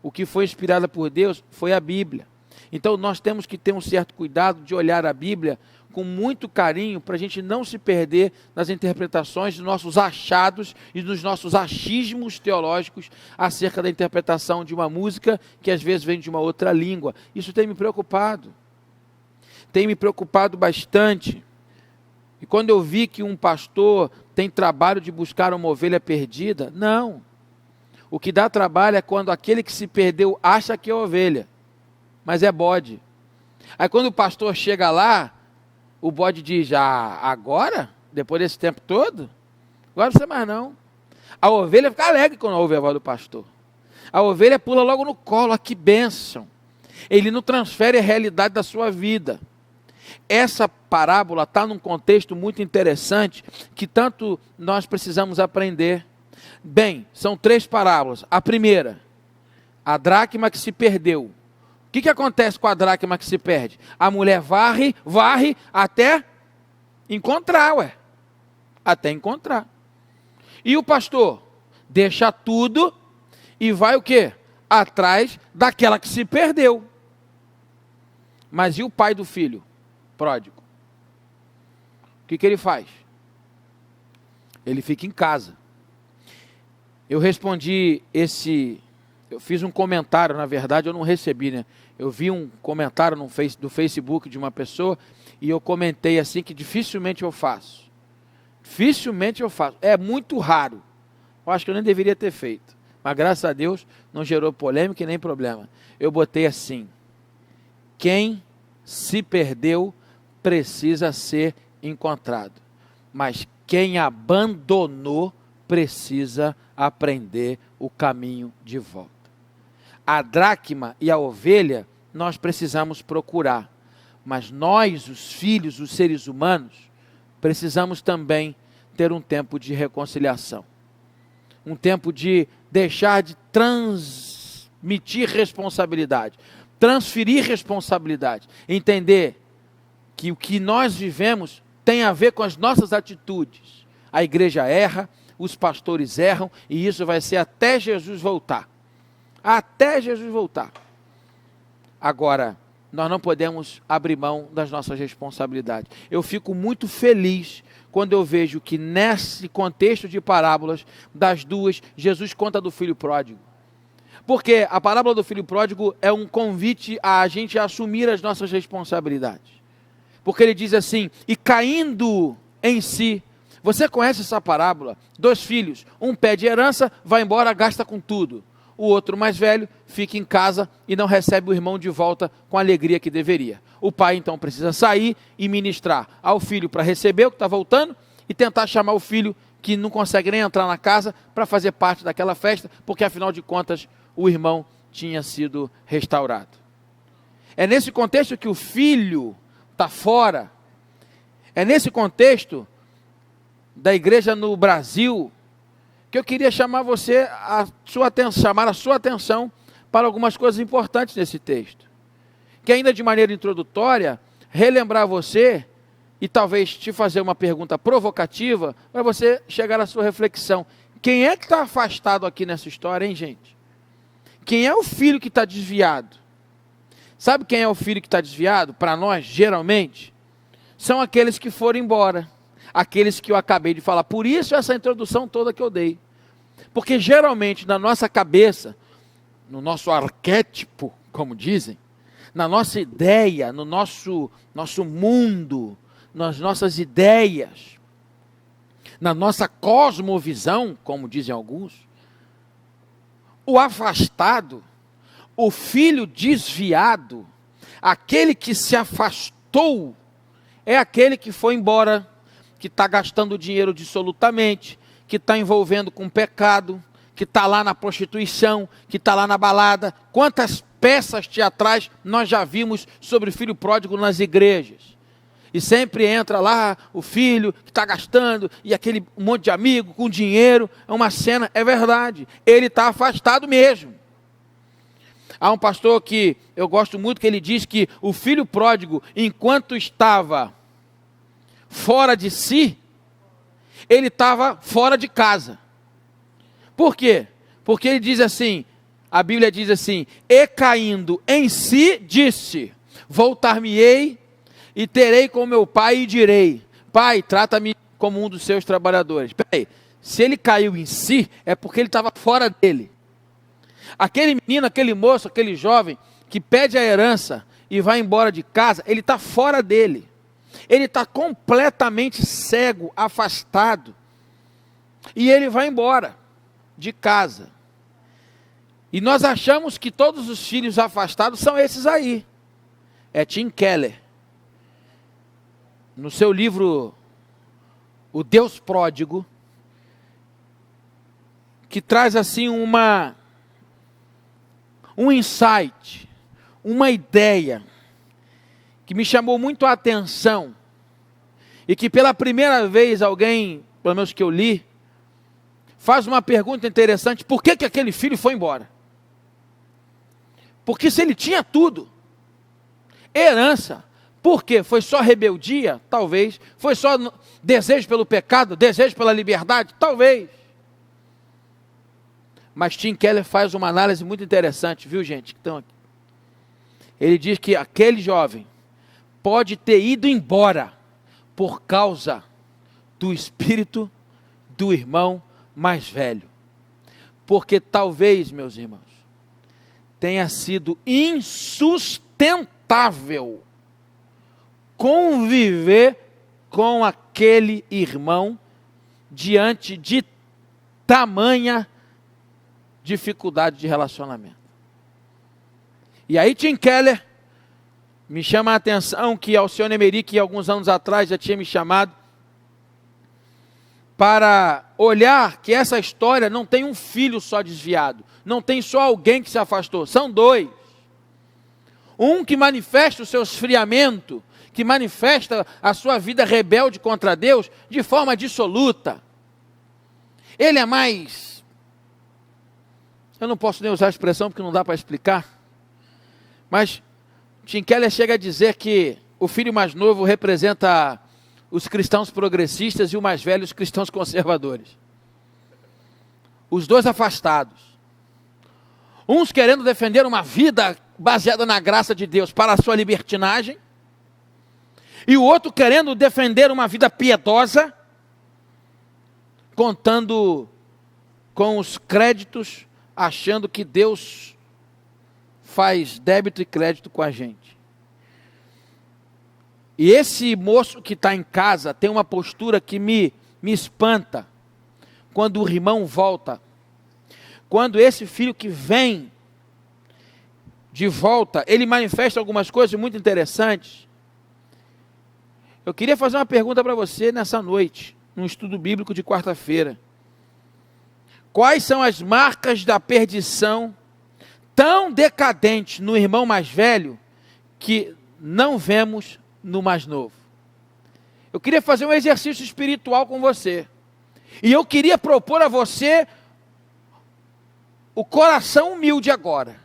O que foi inspirado por Deus foi a Bíblia. Então nós temos que ter um certo cuidado de olhar a Bíblia com muito carinho, para a gente não se perder nas interpretações dos nossos achados e dos nossos achismos teológicos acerca da interpretação de uma música que às vezes vem de uma outra língua. Isso tem me preocupado. Tem me preocupado bastante. E quando eu vi que um pastor tem trabalho de buscar uma ovelha perdida, não. O que dá trabalho é quando aquele que se perdeu acha que é ovelha, mas é bode. Aí quando o pastor chega lá, o bode diz, agora? Depois desse tempo todo? Agora não sei mais não. A ovelha fica alegre quando ouve a voz do pastor. A ovelha pula logo no colo, que bênção. Ele não transfere a realidade da sua vida. Essa parábola está num contexto muito interessante, que tanto nós precisamos aprender. Bem, são 3 parábolas. A primeira, a dracma que se perdeu. O que acontece com a dracma que se perde? A mulher varre até encontrar, até encontrar. E o pastor deixa tudo e vai o quê? Atrás daquela que se perdeu. Mas e o pai do filho pródigo? O que ele faz? Ele fica em casa. Eu respondi eu fiz um comentário, na verdade eu não recebi, né? Eu vi um comentário do Facebook de uma pessoa e eu comentei assim que dificilmente eu faço. Dificilmente eu faço. É muito raro. Eu acho que eu nem deveria ter feito. Mas graças a Deus não gerou polêmica e nem problema. Eu botei assim: quem se perdeu precisa ser encontrado, mas quem abandonou precisa aprender o caminho de volta. A dracma e a ovelha nós precisamos procurar, mas nós, os filhos, os seres humanos, precisamos também ter um tempo de reconciliação. Um tempo de deixar de transmitir responsabilidade, transferir responsabilidade, entender que o que nós vivemos tem a ver com as nossas atitudes. A igreja erra, os pastores erram, e isso vai ser até Jesus voltar. Até Jesus voltar. Agora, nós não podemos abrir mão das nossas responsabilidades. Eu fico muito feliz quando eu vejo que nesse contexto de parábolas, das duas, Jesus conta do filho pródigo. Porque a parábola do filho pródigo é um convite a gente assumir as nossas responsabilidades. Porque ele diz assim, e caindo em si, você conhece essa parábola? 2 filhos, um pede herança, vai embora, gasta com tudo. O outro mais velho fica em casa e não recebe o irmão de volta com a alegria que deveria. O pai então precisa sair e ministrar ao filho para receber o que está voltando e tentar chamar o filho que não consegue nem entrar na casa para fazer parte daquela festa, porque afinal de contas o irmão tinha sido restaurado. É nesse contexto que o filho está fora. É nesse contexto da igreja no Brasil que eu queria chamar chamar a sua atenção para algumas coisas importantes nesse texto. Que ainda de maneira introdutória, relembrar você e talvez te fazer uma pergunta provocativa, para você chegar à sua reflexão. Quem é que está afastado aqui nessa história, hein, gente? Quem é o filho que está desviado? Sabe quem é o filho que está desviado? Para nós, geralmente, são aqueles que foram embora. Aqueles que eu acabei de falar. Por isso essa introdução toda que eu dei. Porque geralmente na nossa cabeça, no nosso arquétipo, como dizem, na nossa ideia, no nosso mundo, nas nossas ideias, na nossa cosmovisão, como dizem alguns, o afastado, o filho desviado, aquele que se afastou, é aquele que foi embora, que está gastando dinheiro dissolutamente, que está envolvendo com pecado, que está lá na prostituição, que está lá na balada. Quantas peças teatrais nós já vimos sobre o filho pródigo nas igrejas? E sempre entra lá o filho que está gastando, e aquele monte de amigo com dinheiro, é uma cena, é verdade, ele está afastado mesmo. Há um pastor que eu gosto muito, que ele diz que o filho pródigo, enquanto estava fora de si, ele estava fora de casa. Por quê? Porque ele diz assim, a Bíblia diz assim, e caindo em si, disse, voltar-me-ei e terei com meu pai e direi, pai, trata-me como um dos seus trabalhadores. Peraí, se ele caiu em si, é porque ele estava fora dele. Aquele menino, aquele moço, aquele jovem, que pede a herança e vai embora de casa, ele está fora dele. Ele está completamente cego, afastado. E ele vai embora de casa. E nós achamos que todos os filhos afastados são esses aí. É Tim Keller. No seu livro, O Deus Pródigo, que traz assim um insight, uma ideia, que me chamou muito a atenção, e que pela primeira vez alguém, pelo menos que eu li, faz uma pergunta interessante: por que aquele filho foi embora? Porque se ele tinha tudo, herança, por quê? Foi só rebeldia? Talvez. Foi só desejo pelo pecado, desejo pela liberdade? Talvez. Mas Tim Keller faz uma análise muito interessante, viu, gente? Então, aqui. Ele diz que aquele jovem pode ter ido embora por causa do espírito do irmão mais velho. Porque talvez, meus irmãos, tenha sido insustentável conviver com aquele irmão diante de tamanha dificuldade de relacionamento. E aí Tim Keller me chama a atenção que Alcione Emerick, alguns anos atrás, já tinha me chamado para olhar que essa história não tem um filho só desviado, não tem só alguém que se afastou, são dois. Um que manifesta o seu esfriamento, que manifesta a sua vida rebelde contra Deus de forma dissoluta. Ele é mais... Eu não posso nem usar a expressão porque não dá para explicar. Mas Tim Keller chega a dizer que o filho mais novo representa os cristãos progressistas e o mais velho os cristãos conservadores. Os dois afastados. Uns querendo defender uma vida baseada na graça de Deus para a sua libertinagem. E o outro querendo defender uma vida piedosa, contando com os créditos, achando que Deus faz débito e crédito com a gente. E esse moço que está em casa tem uma postura que me espanta. Quando o irmão volta, quando esse filho que vem de volta, ele manifesta algumas coisas muito interessantes. Eu queria fazer uma pergunta para você nessa noite, num estudo bíblico de quarta-feira. Quais são as marcas da perdição tão decadente no irmão mais velho que não vemos no mais novo? Eu queria fazer um exercício espiritual com você. E eu queria propor a você o coração humilde agora.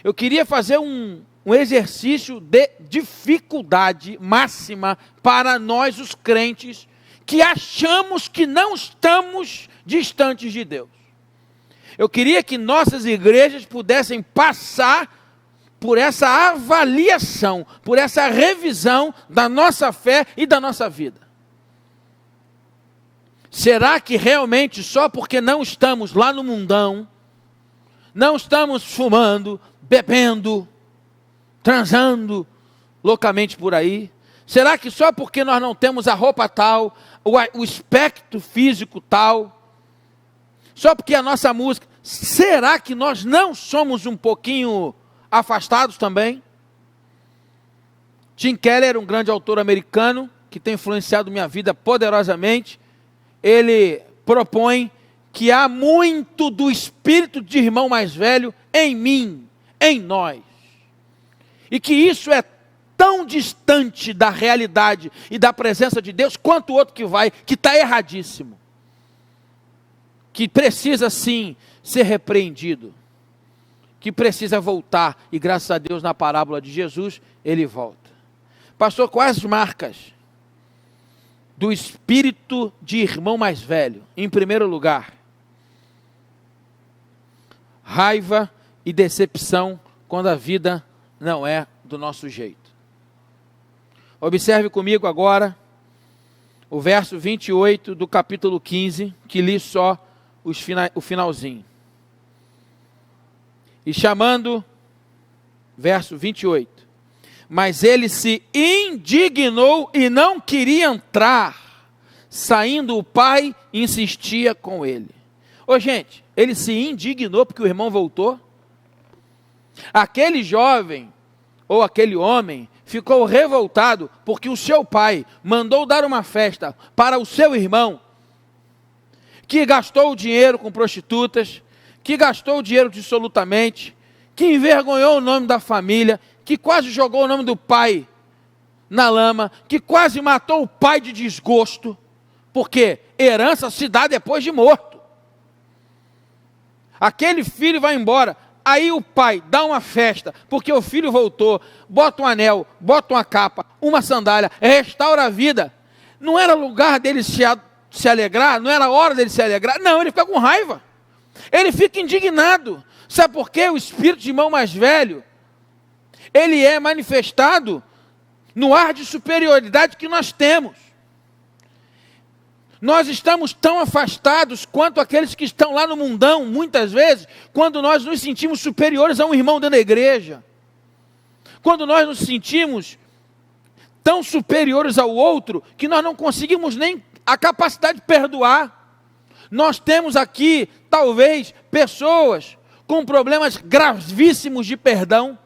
Eu queria fazer um exercício de dificuldade máxima para nós os crentes que achamos que não estamos distantes de Deus. Eu queria que nossas igrejas pudessem passar por essa avaliação, por essa revisão da nossa fé e da nossa vida. Será que realmente só porque não estamos lá no mundão, não estamos fumando, bebendo, transando loucamente por aí? Será que só porque nós não temos a roupa tal, o aspecto físico tal, só porque a nossa música, será que nós não somos um pouquinho afastados também? Tim Keller, um grande autor americano, que tem influenciado minha vida poderosamente, ele propõe que há muito do espírito de irmão mais velho em mim, em nós. E que isso é tão distante da realidade e da presença de Deus, quanto o outro que está erradíssimo. Que precisa sim ser repreendido. Que precisa voltar. E graças a Deus na parábola de Jesus, ele volta. Pastor, quais as marcas do espírito de irmão mais velho? Em primeiro lugar, raiva e decepção quando a vida não é do nosso jeito. Observe comigo agora o verso 28 do capítulo 15, que li só o finalzinho. E chamando, verso 28, mas ele se indignou e não queria entrar. Saindo o pai, insistia com ele. Ô gente, ele se indignou porque o irmão voltou? Aquele jovem, ou aquele homem, ficou revoltado porque o seu pai mandou dar uma festa para o seu irmão, que gastou o dinheiro com prostitutas, que gastou o dinheiro dissolutamente, que envergonhou o nome da família, que quase jogou o nome do pai na lama, que quase matou o pai de desgosto, porque herança se dá depois de morto. Aquele filho vai embora, aí o pai dá uma festa, porque o filho voltou, bota um anel, bota uma capa, uma sandália, restaura a vida. Não era lugar dele se alegrar, não era hora dele se alegrar, não, ele fica com raiva, ele fica indignado. Sabe por quê? O espírito de irmão mais velho, ele é manifestado no ar de superioridade que nós temos. Nós estamos tão afastados quanto aqueles que estão lá no mundão, muitas vezes, quando nós nos sentimos superiores a um irmão dentro da igreja. Quando nós nos sentimos tão superiores ao outro, que nós não conseguimos nem a capacidade de perdoar. Nós temos aqui, talvez, pessoas com problemas gravíssimos de perdão.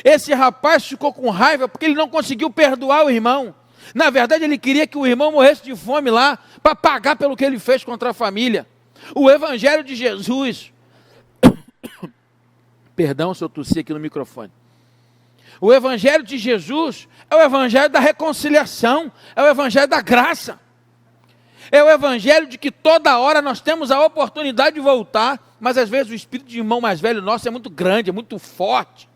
Esse rapaz ficou com raiva porque ele não conseguiu perdoar o irmão. Na verdade, ele queria que o irmão morresse de fome lá, para pagar pelo que ele fez contra a família. O Evangelho de Jesus, perdão se eu tossi aqui no microfone. O evangelho de Jesus é o evangelho da reconciliação, é o evangelho da graça. É o evangelho de que toda hora nós temos a oportunidade de voltar, mas às vezes o espírito de irmão mais velho nosso é muito grande, é muito forte.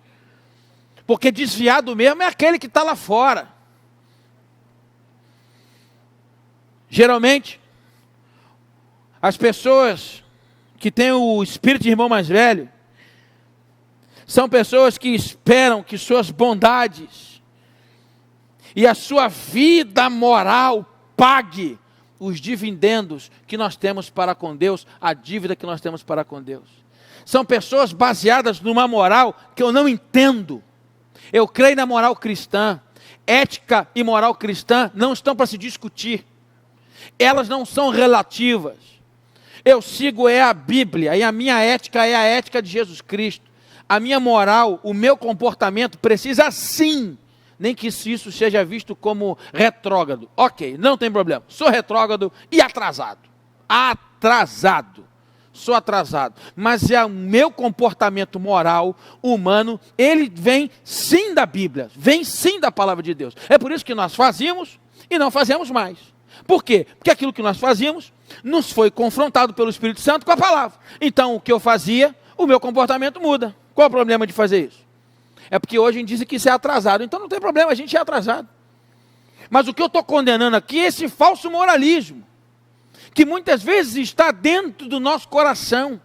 Porque desviado mesmo é aquele que está lá fora. Geralmente, as pessoas que têm o espírito de irmão mais velho, são pessoas que esperam que suas bondades e a sua vida moral pague os dividendos que nós temos para com Deus, a dívida que nós temos para com Deus. São pessoas baseadas numa moral que eu não entendo. Eu creio na moral cristã. Ética e moral cristã não estão para se discutir. Elas não são relativas. Eu sigo a Bíblia, e a minha ética é a ética de Jesus Cristo. A minha moral, o meu comportamento precisa sim, nem que isso seja visto como retrógrado. Ok, não tem problema. Sou retrógrado e atrasado. Sou atrasado. Mas é o meu comportamento moral, humano, ele vem sim da Bíblia, vem sim da palavra de Deus. É por isso que nós fazíamos e não fazemos mais. Por quê? Porque aquilo que nós fazíamos nos foi confrontado pelo Espírito Santo com a palavra. Então o que eu fazia, o meu comportamento muda. Qual o problema de fazer isso? É porque hoje dizem que isso é atrasado. Então não tem problema, a gente é atrasado. Mas o que eu estou condenando aqui é esse falso moralismo, que muitas vezes está dentro do nosso coração.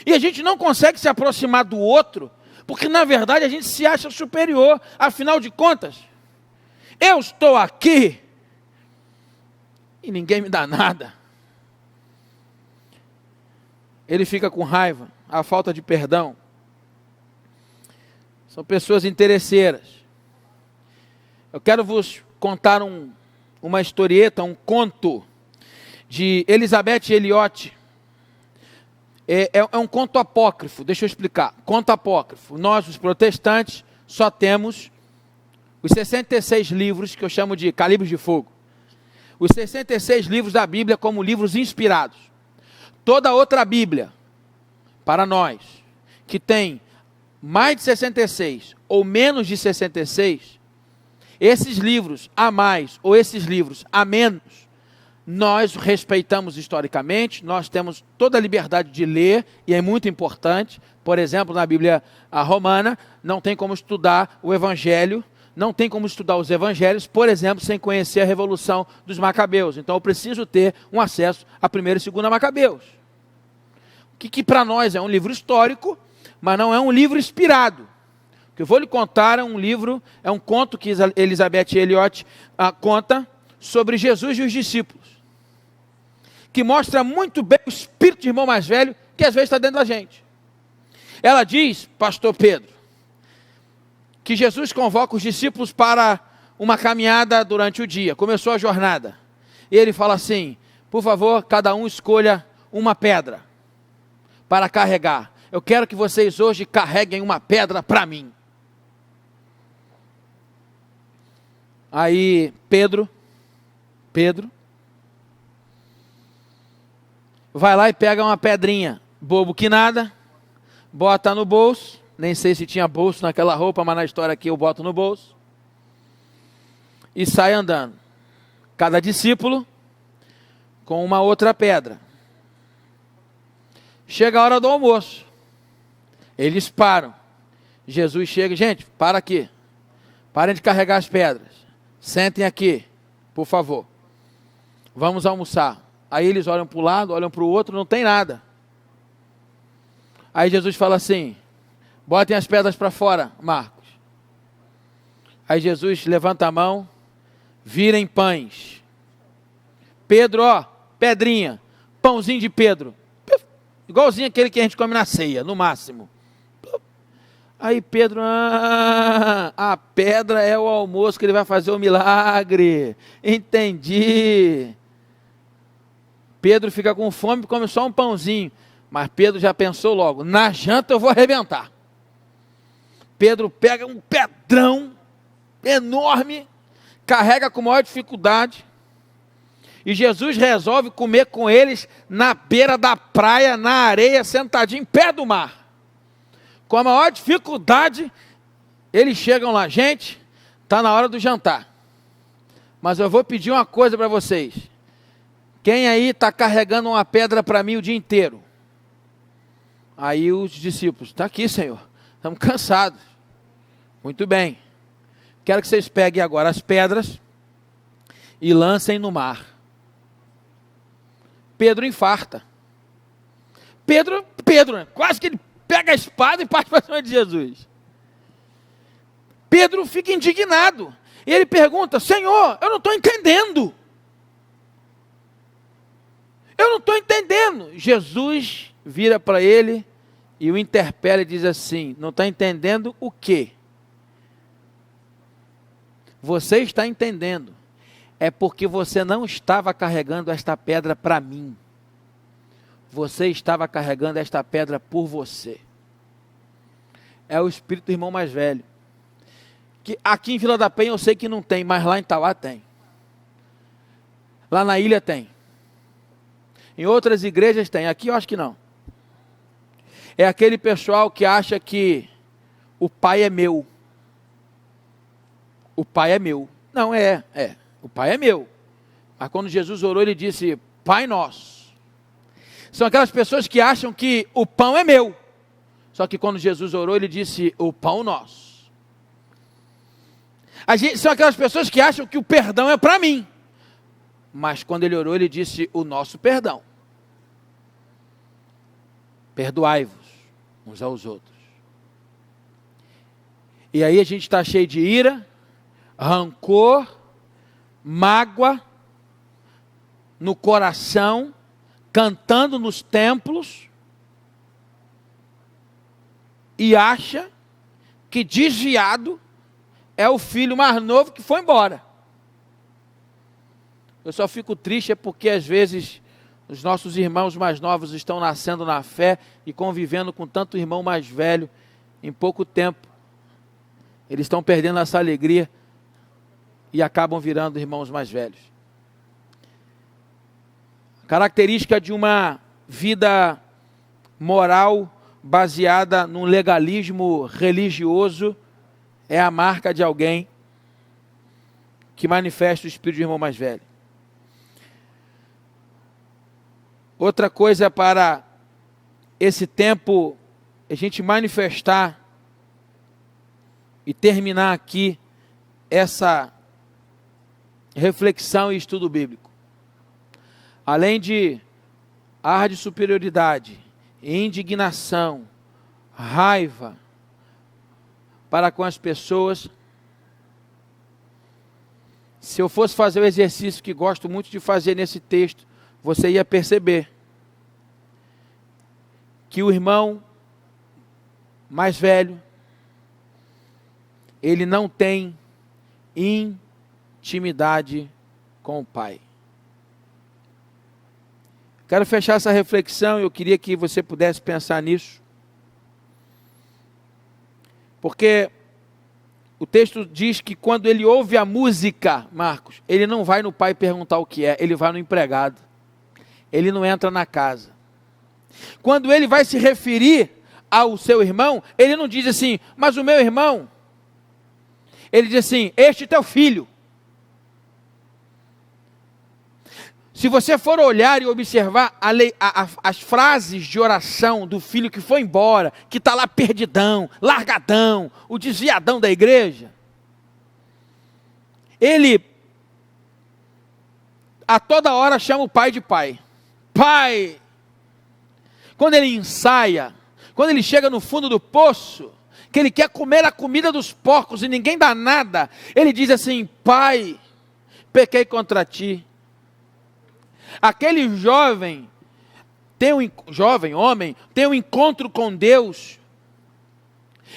E a gente não consegue se aproximar do outro, porque na verdade a gente se acha superior. Afinal de contas, eu estou aqui e ninguém me dá nada. Ele fica com raiva, a falta de perdão. São pessoas interesseiras. Eu quero vos contar uma historieta, um conto de Elizabeth Elliot. É um conto apócrifo, deixa eu explicar. Conto apócrifo. Nós, os protestantes, só temos os 66 livros que eu chamo de calibres de fogo. Os 66 livros da Bíblia como livros inspirados. Toda outra Bíblia, para nós, que tem mais de 66 ou menos de 66, esses livros a mais ou esses livros a menos, nós respeitamos historicamente, nós temos toda a liberdade de ler, e é muito importante. Por exemplo, na Bíblia romana, não tem como estudar o Evangelho, não tem como estudar os Evangelhos, por exemplo, sem conhecer a Revolução dos Macabeus. Então eu preciso ter um acesso a 1ª e 2ª Macabeus. Que para nós é um livro histórico, mas não é um livro inspirado. O que eu vou lhe contar é um conto que Elizabeth Elliot conta sobre Jesus e os discípulos, que mostra muito bem o espírito de irmão mais velho que às vezes está dentro da gente. Ela diz, pastor Pedro, que Jesus convoca os discípulos para uma caminhada durante o dia. Começou a jornada. E ele fala assim, por favor, cada um escolha uma pedra para carregar. Eu quero que vocês hoje carreguem uma pedra para mim. Aí Pedro vai lá e pega uma pedrinha, bobo que nada, bota no bolso, nem sei se tinha bolso naquela roupa, mas na história aqui eu boto no bolso, e sai andando. Cada discípulo com uma outra pedra. Chega a hora do almoço, eles param. Jesus chega, gente, para aqui, parem de carregar as pedras, sentem aqui, por favor, vamos almoçar. Aí eles olham para o lado, olham para o outro, não tem nada. Aí Jesus fala assim, botem as pedras para fora, Marcos. Aí Jesus levanta a mão, virem pães. Pedro, pedrinha, pãozinho de Pedro. Igualzinho aquele que a gente come na ceia, no máximo. Aí Pedro, a pedra é o almoço que ele vai fazer o milagre. Entendi. Pedro fica com fome e come só um pãozinho. Mas Pedro já pensou logo, na janta eu vou arrebentar. Pedro pega um pedrão enorme, carrega com maior dificuldade. E Jesus resolve comer com eles na beira da praia, na areia, sentadinho em pé do mar. Com a maior dificuldade, Eles chegam lá, gente, está na hora do jantar. Mas eu vou pedir uma coisa para vocês. Quem aí está carregando uma pedra para mim o dia inteiro? Aí os discípulos, está aqui, Senhor, estamos cansados. Muito bem. Quero que vocês peguem agora as pedras e lancem no mar. Pedro infarta. Pedro, né? Quase que ele pega a espada e parte para cima de Jesus. Pedro fica indignado. E ele pergunta, Senhor, eu não estou entendendo. Eu não estou entendendo. Jesus vira para ele e o interpela e diz assim, não está entendendo o quê? Você está entendendo. É porque você não estava carregando esta pedra para mim. Você estava carregando esta pedra por você. É o espírito do irmão mais velho. Que aqui em Vila da Penha eu sei que não tem, mas lá em Tauá tem. Lá na ilha tem. Em outras igrejas tem, aqui eu acho que não. É aquele pessoal que acha que o pai é meu. O pai é meu. Não, o pai é meu. Mas quando Jesus orou, ele disse, Pai nosso. São aquelas pessoas que acham que o pão é meu. Só que quando Jesus orou, ele disse, o pão nosso. São aquelas pessoas que acham que o perdão é para mim. Mas quando ele orou, ele disse, o nosso perdão. Perdoai-vos uns aos outros. E aí a gente está cheio de ira, rancor, mágoa no coração, cantando nos templos, e acha que desviado é o filho mais novo que foi embora. Eu só fico triste porque às vezes os nossos irmãos mais novos estão nascendo na fé e convivendo com tanto irmão mais velho em pouco tempo. Eles estão perdendo essa alegria e acabam virando irmãos mais velhos. Característica de uma vida moral baseada num legalismo religioso é a marca de alguém que manifesta o espírito de irmão mais velho. Outra coisa para esse tempo, a gente manifestar e terminar aqui essa reflexão e estudo bíblico. Além de ar de superioridade, indignação, raiva para com as pessoas, se eu fosse fazer o exercício que gosto muito de fazer nesse texto, você ia perceber que o irmão mais velho, ele não tem intimidade com o pai. Quero fechar essa reflexão, eu queria que você pudesse pensar nisso. Porque o texto diz que quando ele ouve a música, Marcos, ele não vai no pai perguntar o que é, ele vai no empregado. Ele não entra na casa. Quando ele vai se referir ao seu irmão, ele não diz assim, mas o meu irmão. Ele diz assim, este teu filho. Se você for olhar e observar as frases de oração do filho que foi embora, que está lá perdidão, largadão, o desviadão da igreja, ele a toda hora chama o pai de pai. Pai! Quando ele ensaia, quando ele chega no fundo do poço, que ele quer comer a comida dos porcos e ninguém dá nada, ele diz assim, pai, pequei contra ti. Aquele jovem homem, tem um encontro com Deus,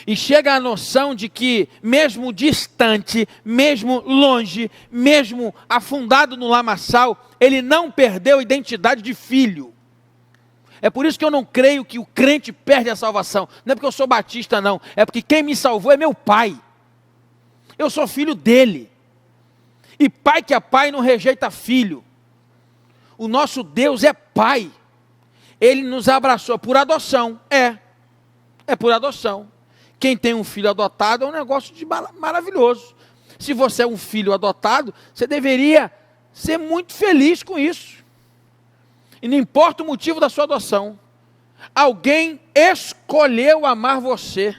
e chega à noção de que, mesmo distante, mesmo longe, mesmo afundado no lamaçal, ele não perdeu a identidade de filho. É por isso que eu não creio que o crente perde a salvação. Não é porque eu sou batista, não. É porque quem me salvou é meu pai. Eu sou filho dele. E pai que é pai não rejeita filho. O nosso Deus é pai. Ele nos abraçou por adoção. É por adoção. Quem tem um filho adotado é um negócio maravilhoso. Se você é um filho adotado, você deveria ser muito feliz com isso. E não importa o motivo da sua adoção. Alguém escolheu amar você.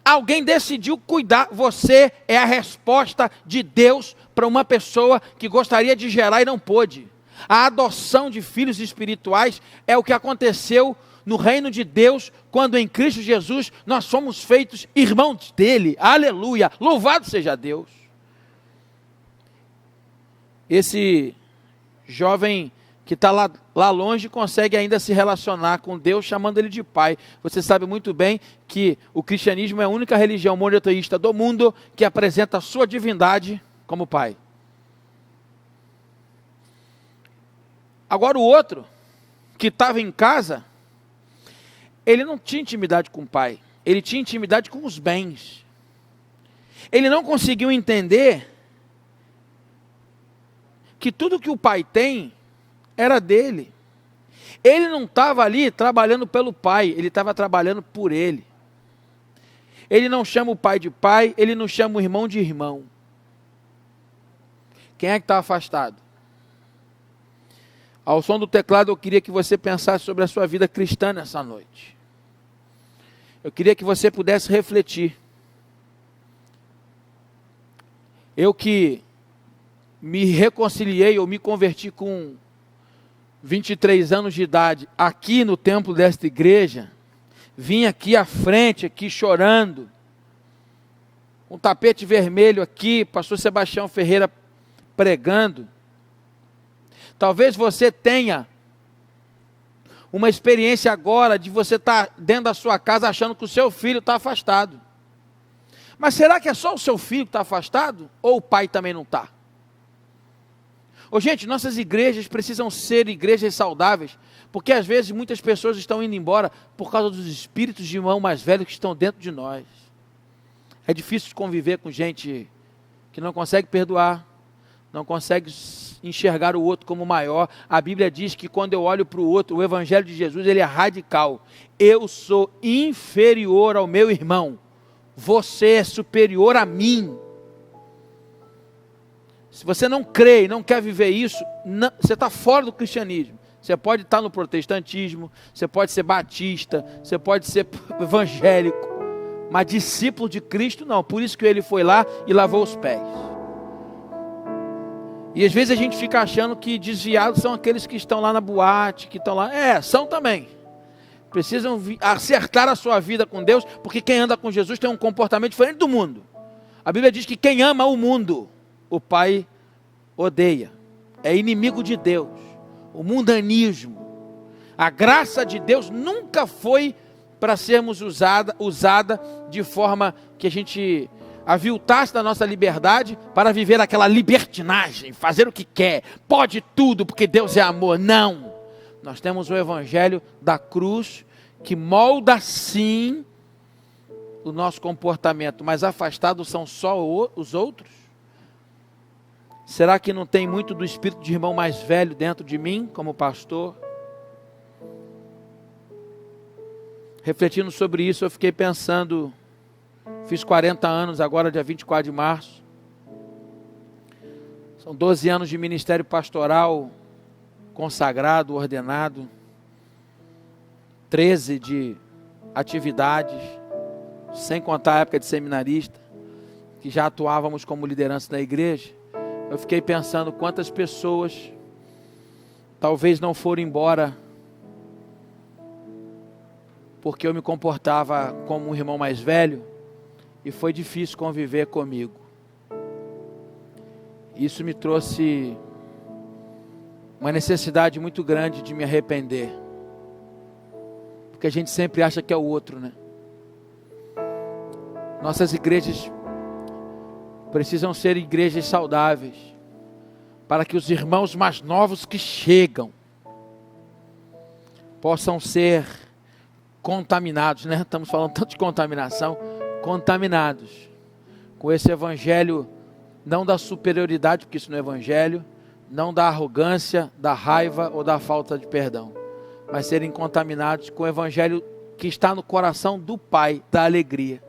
Alguém decidiu cuidar. Você é a resposta de Deus para uma pessoa que gostaria de gerar e não pôde. A adoção de filhos espirituais é o que aconteceu no reino de Deus, quando em Cristo Jesus nós somos feitos irmãos dele. Aleluia! Louvado seja Deus. Esse jovem que está lá longe consegue ainda se relacionar com Deus, chamando ele de pai. Você sabe muito bem que o cristianismo é a única religião monoteísta do mundo que apresenta a sua divindade como pai. Agora o outro, que estava em casa, ele não tinha intimidade com o pai, ele tinha intimidade com os bens. Ele não conseguiu entender que tudo que o pai tem era dele. Ele não estava ali trabalhando pelo pai, ele estava trabalhando por ele. Ele não chama o pai de pai, ele não chama o irmão de irmão. Quem é que está afastado? Ao som do teclado, eu queria que você pensasse sobre a sua vida cristã nessa noite. Eu queria que você pudesse refletir. Eu que me reconciliei ou me converti com 23 anos de idade, aqui no templo desta igreja, vim aqui à frente, aqui chorando, um tapete vermelho aqui, pastor Sebastião Ferreira pregando. Talvez você tenha uma experiência agora de você estar dentro da sua casa achando que o seu filho está afastado. Mas será que é só o seu filho que está afastado? Ou o pai também não está? Ô, gente, nossas igrejas precisam ser igrejas saudáveis, porque às vezes muitas pessoas estão indo embora por causa dos espíritos de irmão mais velho que estão dentro de nós. É difícil conviver com gente que não consegue perdoar, não consegue enxergar o outro como maior. A Bíblia diz que quando eu olho para o outro, o Evangelho de Jesus, ele é radical. Eu sou inferior ao meu irmão, você é superior a mim. Se você não crê e não quer viver isso, não, você está fora do cristianismo. Você pode estar no protestantismo, você pode ser batista, você pode ser evangélico, mas discípulo de Cristo não. Por isso que ele foi lá e lavou os pés. E às vezes a gente fica achando que desviados são aqueles que estão lá na boate, que estão lá. São também. Precisam acertar a sua vida com Deus, porque quem anda com Jesus tem um comportamento diferente do mundo. A Bíblia diz que quem ama o mundo, o Pai odeia, é inimigo de Deus. O mundanismo, a graça de Deus nunca foi para sermos usada de forma que a gente aviltasse da nossa liberdade para viver aquela libertinagem, fazer o que quer, pode tudo porque Deus é amor. Não, nós temos o Evangelho da cruz que molda sim o nosso comportamento, mas afastados são só os outros. Será que não tem muito do espírito de irmão mais velho dentro de mim, como pastor? Refletindo sobre isso, eu fiquei pensando, fiz 40 anos agora, dia 24 de março. São 12 anos de ministério pastoral, consagrado, ordenado. 13 de atividades, sem contar a época de seminarista, que já atuávamos como liderança da igreja. Eu fiquei pensando quantas pessoas talvez não foram embora porque eu me comportava como um irmão mais velho e foi difícil conviver comigo. Isso me trouxe uma necessidade muito grande de me arrepender, porque a gente sempre acha que é o outro, né? Nossas igrejas precisam ser igrejas saudáveis, para que os irmãos mais novos que chegam possam ser contaminados, né? Estamos falando tanto de contaminação, contaminados com esse evangelho, não da superioridade, porque isso não é evangelho, não da arrogância, da raiva ou da falta de perdão, mas serem contaminados com o evangelho que está no coração do Pai, da alegria.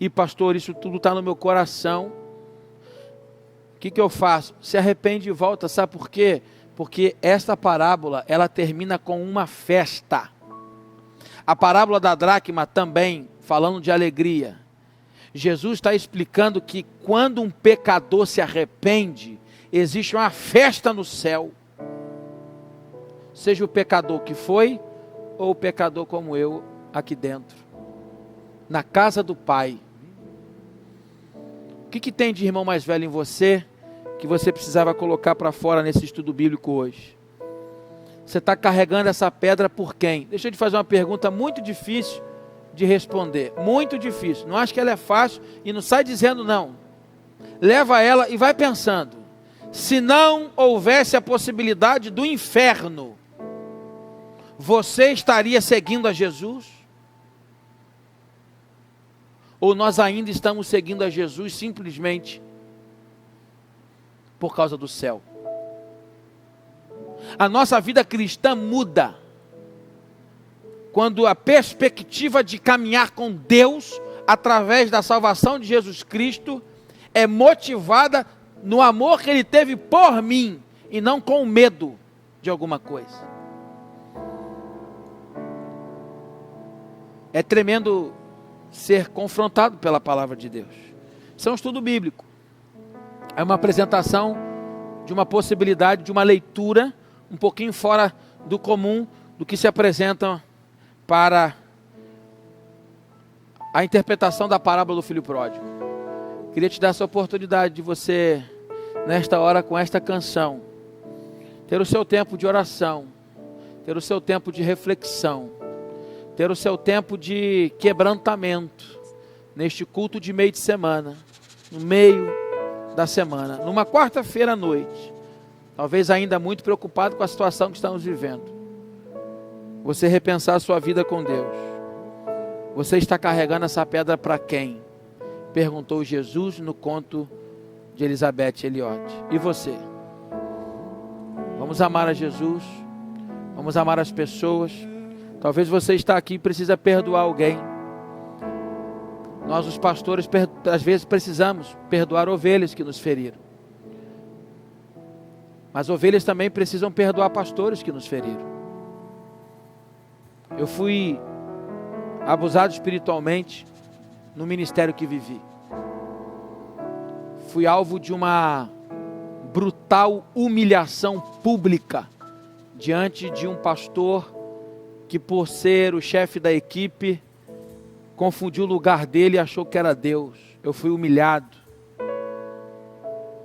E pastor, isso tudo está no meu coração. O que eu faço? Se arrepende e volta, sabe por quê? Porque esta parábola, ela termina com uma festa. A parábola da dracma também, falando de alegria. Jesus está explicando que quando um pecador se arrepende, existe uma festa no céu. Seja o pecador que foi, ou o pecador como eu, aqui dentro. Na casa do Pai. O que tem de irmão mais velho em você, que você precisava colocar para fora nesse estudo bíblico hoje? Você está carregando essa pedra por quem? Deixa eu te fazer uma pergunta muito difícil de responder. Muito difícil. Não acho que ela é fácil e não sai dizendo não. Leva ela e vai pensando. Se não houvesse a possibilidade do inferno, você estaria seguindo a Jesus? Ou nós ainda estamos seguindo a Jesus simplesmente por causa do céu? A nossa vida cristã muda quando a perspectiva de caminhar com Deus através da salvação de Jesus Cristo é motivada no amor que Ele teve por mim e não com o medo de alguma coisa. É tremendo ser confrontado pela palavra de Deus. Isso é um estudo bíblico. É uma apresentação de uma possibilidade de uma leitura um pouquinho fora do comum do que se apresenta para a interpretação da parábola do filho pródigo. Queria te dar essa oportunidade de você, nesta hora, com esta canção, ter o seu tempo de oração, ter o seu tempo de reflexão, ter o seu tempo de quebrantamento, neste culto de meio de semana, no meio da semana, numa quarta-feira à noite, talvez ainda muito preocupado com a situação que estamos vivendo. Você repensar a sua vida com Deus. Você está carregando essa pedra para quem? Perguntou Jesus no conto de Elizabeth Elliot. E você? Vamos amar a Jesus, vamos amar as pessoas. Talvez você está aqui e precisa perdoar alguém. Nós, os pastores, às vezes precisamos perdoar ovelhas que nos feriram. Mas ovelhas também precisam perdoar pastores que nos feriram. Eu fui abusado espiritualmente no ministério que vivi. Fui alvo de uma brutal humilhação pública diante de um pastor que, por ser o chefe da equipe, confundiu o lugar dele e achou que era Deus. Eu fui humilhado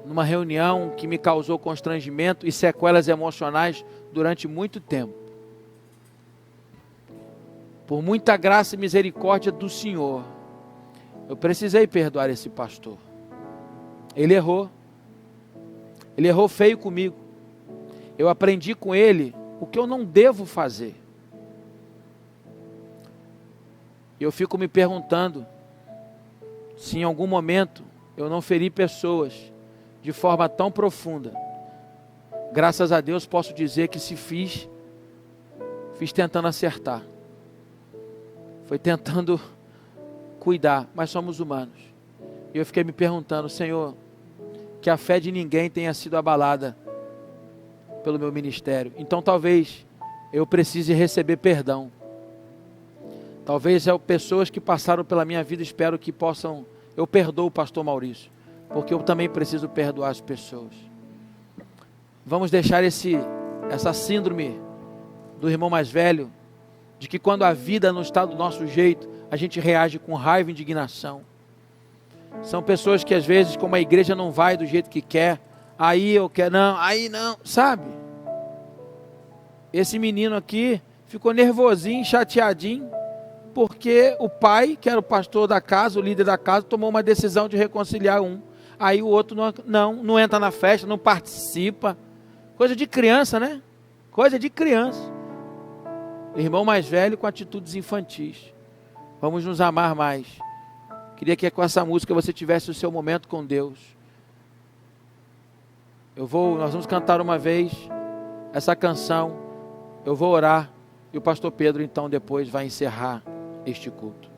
numa reunião que me causou constrangimento e sequelas emocionais durante muito tempo. Por muita graça e misericórdia do Senhor, eu precisei perdoar esse pastor. Ele errou feio comigo. Eu aprendi com ele o que eu não devo fazer. Eu fico me perguntando se em algum momento eu não feri pessoas de forma tão profunda. Graças a Deus posso dizer que se fiz tentando acertar. Foi tentando cuidar, mas somos humanos. E eu fiquei me perguntando, Senhor, que a fé de ninguém tenha sido abalada pelo meu ministério. Então talvez eu precise receber perdão. Talvez pessoas que passaram pela minha vida, espero que possam, eu perdoo o pastor Maurício, porque eu também preciso perdoar as pessoas. Vamos deixar essa síndrome do irmão mais velho, de que quando a vida não está do nosso jeito, a gente reage com raiva e indignação. São pessoas que às vezes, como a igreja não vai do jeito que quer, aí eu quero, não, aí não, sabe? Esse menino aqui ficou nervosinho, chateadinho, porque o pai, que era o pastor da casa, o líder da casa, tomou uma decisão de reconciliar um. Aí o outro não entra na festa, não participa. Coisa de criança, né? Coisa de criança. Irmão mais velho com atitudes infantis. Vamos nos amar mais. Queria que com essa música você tivesse o seu momento com Deus. Nós vamos cantar uma vez essa canção. Eu vou orar E o pastor Pedro, então, depois vai encerrar este culto.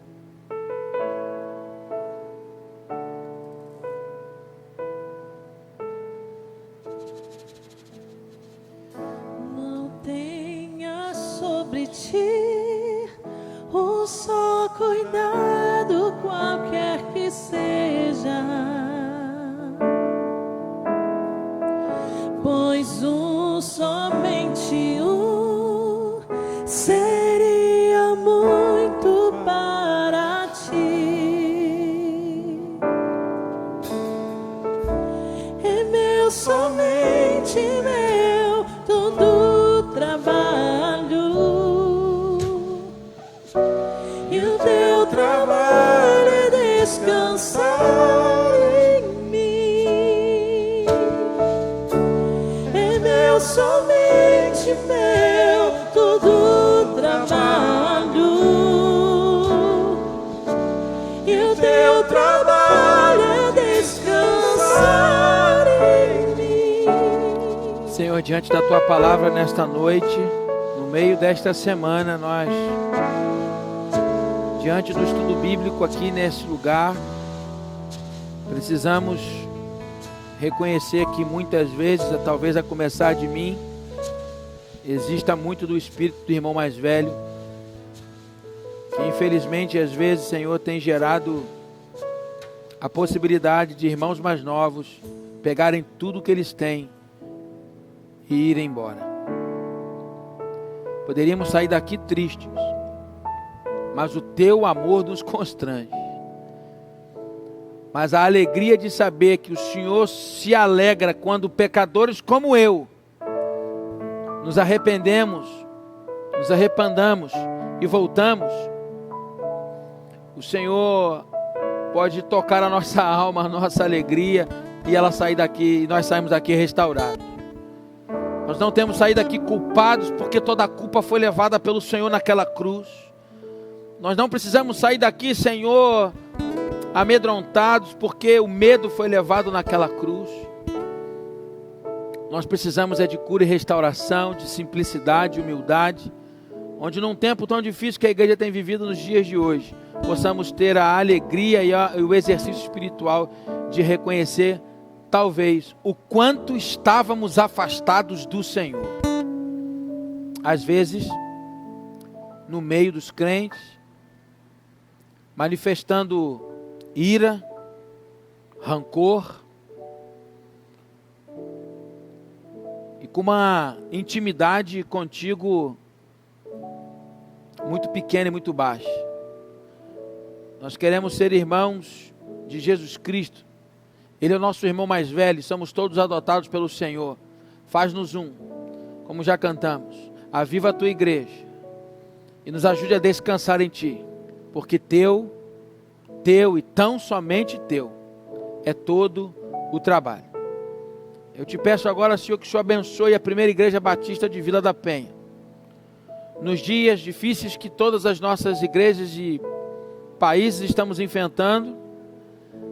Não tenha sobre ti um só cuidado, qualquer que seja, pois somente um seria muito para ti. É meu, somente meu, todo trabalho, e o teu trabalho é descansar em mim. É meu, somente meu, todo trabalho, e o teu trabalho é descansar em mim. Senhor, diante da tua palavra nesta noite, no meio desta semana, nós, diante do estudo bíblico aqui nesse lugar, precisamos reconhecer que muitas vezes, talvez a começar de mim, exista muito do espírito do irmão mais velho, que infelizmente às vezes, Senhor, tem gerado a possibilidade de irmãos mais novos pegarem tudo que eles têm e irem embora. Poderíamos sair daqui tristes, mas o teu amor nos constrange. Mas a alegria de saber que o Senhor se alegra quando pecadores como eu nos arrependemos, nos arrependamos e voltamos. O Senhor pode tocar a nossa alma, a nossa alegria, e ela sair daqui, e nós saímos daqui restaurados. Nós não temos saído daqui culpados, porque toda a culpa foi levada pelo Senhor naquela cruz. Nós não precisamos sair daqui, Senhor, amedrontados, porque o medo foi levado naquela cruz. Nós precisamos de cura e restauração, de simplicidade e humildade, onde num tempo tão difícil que a igreja tem vivido nos dias de hoje, possamos ter a alegria e o exercício espiritual de reconhecer, talvez, o quanto estávamos afastados do Senhor. Às vezes, no meio dos crentes, manifestando ira, rancor, e com uma intimidade contigo muito pequena e muito baixa. Nós queremos ser irmãos de Jesus Cristo. Ele é o nosso irmão mais velho, somos todos adotados pelo Senhor. Faz-nos um, como já cantamos. Aviva a tua igreja e nos ajude a descansar em ti, porque teu e tão somente teu é todo o trabalho. Eu te peço agora, Senhor, que o Senhor abençoe a primeira igreja batista de Vila da Penha. Nos dias difíceis que todas as nossas igrejas e países estamos enfrentando,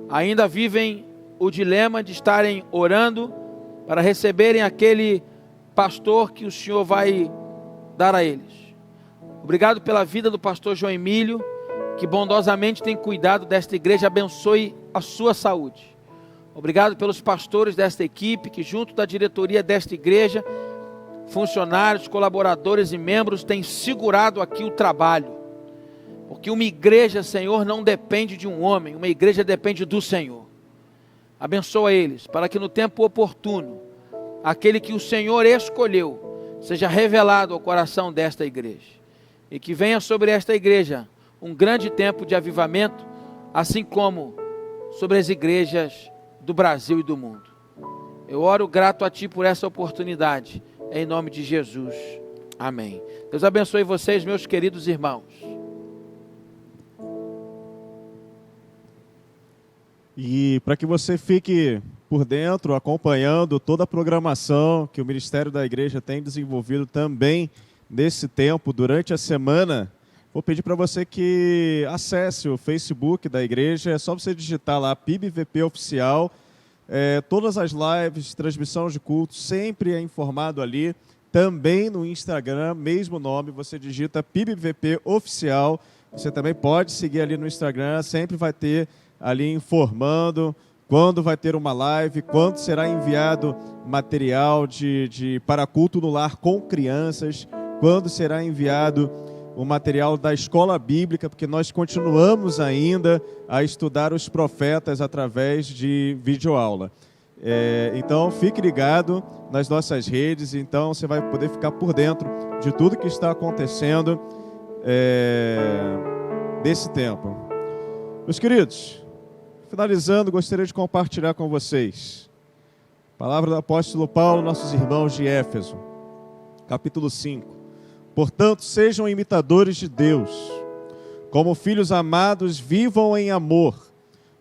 ainda vivem o dilema de estarem orando para receberem aquele pastor que o Senhor vai dar a eles. Obrigado pela vida do pastor João Emílio, que bondosamente tem cuidado desta igreja. Abençoe a sua saúde. Obrigado pelos pastores desta equipe, que junto da diretoria desta igreja, funcionários, colaboradores e membros têm segurado aqui o trabalho. Porque uma igreja, Senhor, não depende de um homem, uma igreja depende do Senhor. Abençoa eles, para que no tempo oportuno, aquele que o Senhor escolheu, seja revelado ao coração desta igreja. E que venha sobre esta igreja um grande tempo de avivamento, assim como sobre as igrejas do Brasil e do mundo. Eu oro grato a Ti por essa oportunidade, em nome de Jesus. Amém. Deus abençoe vocês, meus queridos irmãos. E para que você fique por dentro, acompanhando toda a programação que o Ministério da Igreja tem desenvolvido também nesse tempo, durante a semana, vou pedir para você que acesse o Facebook da igreja. É só você digitar lá PIBVP Oficial. Todas as lives, transmissão de culto, sempre é informado ali. também no Instagram, mesmo nome, você digita PIBVP Oficial. Você também pode seguir ali no Instagram, sempre vai ter ali informando quando vai ter uma live, quando será enviado material para culto no lar com crianças, quando será enviado o material da escola bíblica, porque nós continuamos ainda a estudar os profetas através de videoaula. Então, fique ligado nas nossas redes, então você vai poder ficar por dentro de tudo que está acontecendo desse tempo. Meus queridos, finalizando, gostaria de compartilhar com vocês a palavra do apóstolo Paulo, nossos irmãos de Éfeso, capítulo 5. Portanto, sejam imitadores de Deus, como filhos amados, vivam em amor,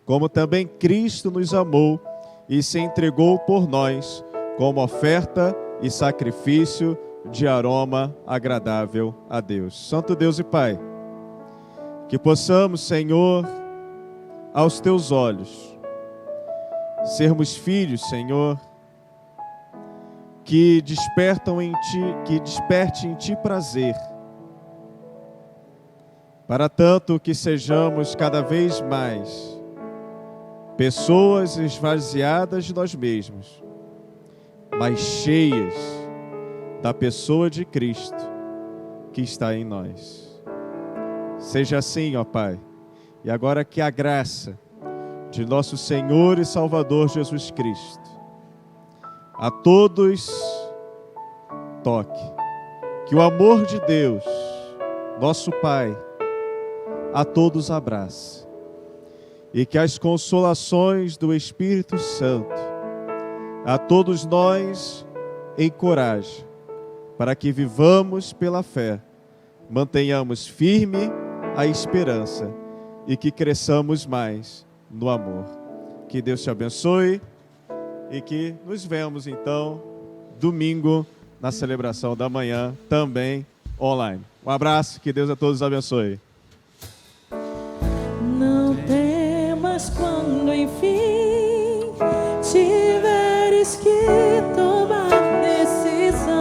como também Cristo nos amou e se entregou por nós, como oferta e sacrifício de aroma agradável a Deus. Santo Deus e Pai, que possamos, Senhor, aos Teus olhos, sermos filhos, Senhor, que despertam em Ti, que desperte em Ti prazer, para tanto que sejamos cada vez mais pessoas esvaziadas de nós mesmos, mas cheias da pessoa de Cristo que está em nós. Seja assim, ó Pai, e agora que a graça de nosso Senhor e Salvador Jesus Cristo a todos toque, que o amor de Deus, nosso Pai, a todos abrace, e que as consolações do Espírito Santo a todos nós encoraje, para que vivamos pela fé, mantenhamos firme a esperança e que cresçamos mais no amor. Que Deus te abençoe e que nos vemos então domingo na celebração da manhã, também online. Um abraço, que Deus a todos abençoe. Não temas quando enfim tiveres que tomar decisão.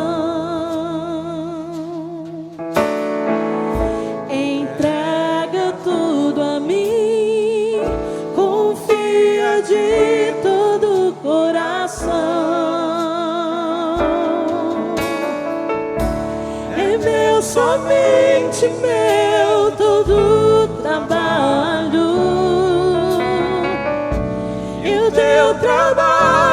Entrega tudo a mim, confia de todo o coração. É meu, somente meu, todo trabalho. E o teu trabalho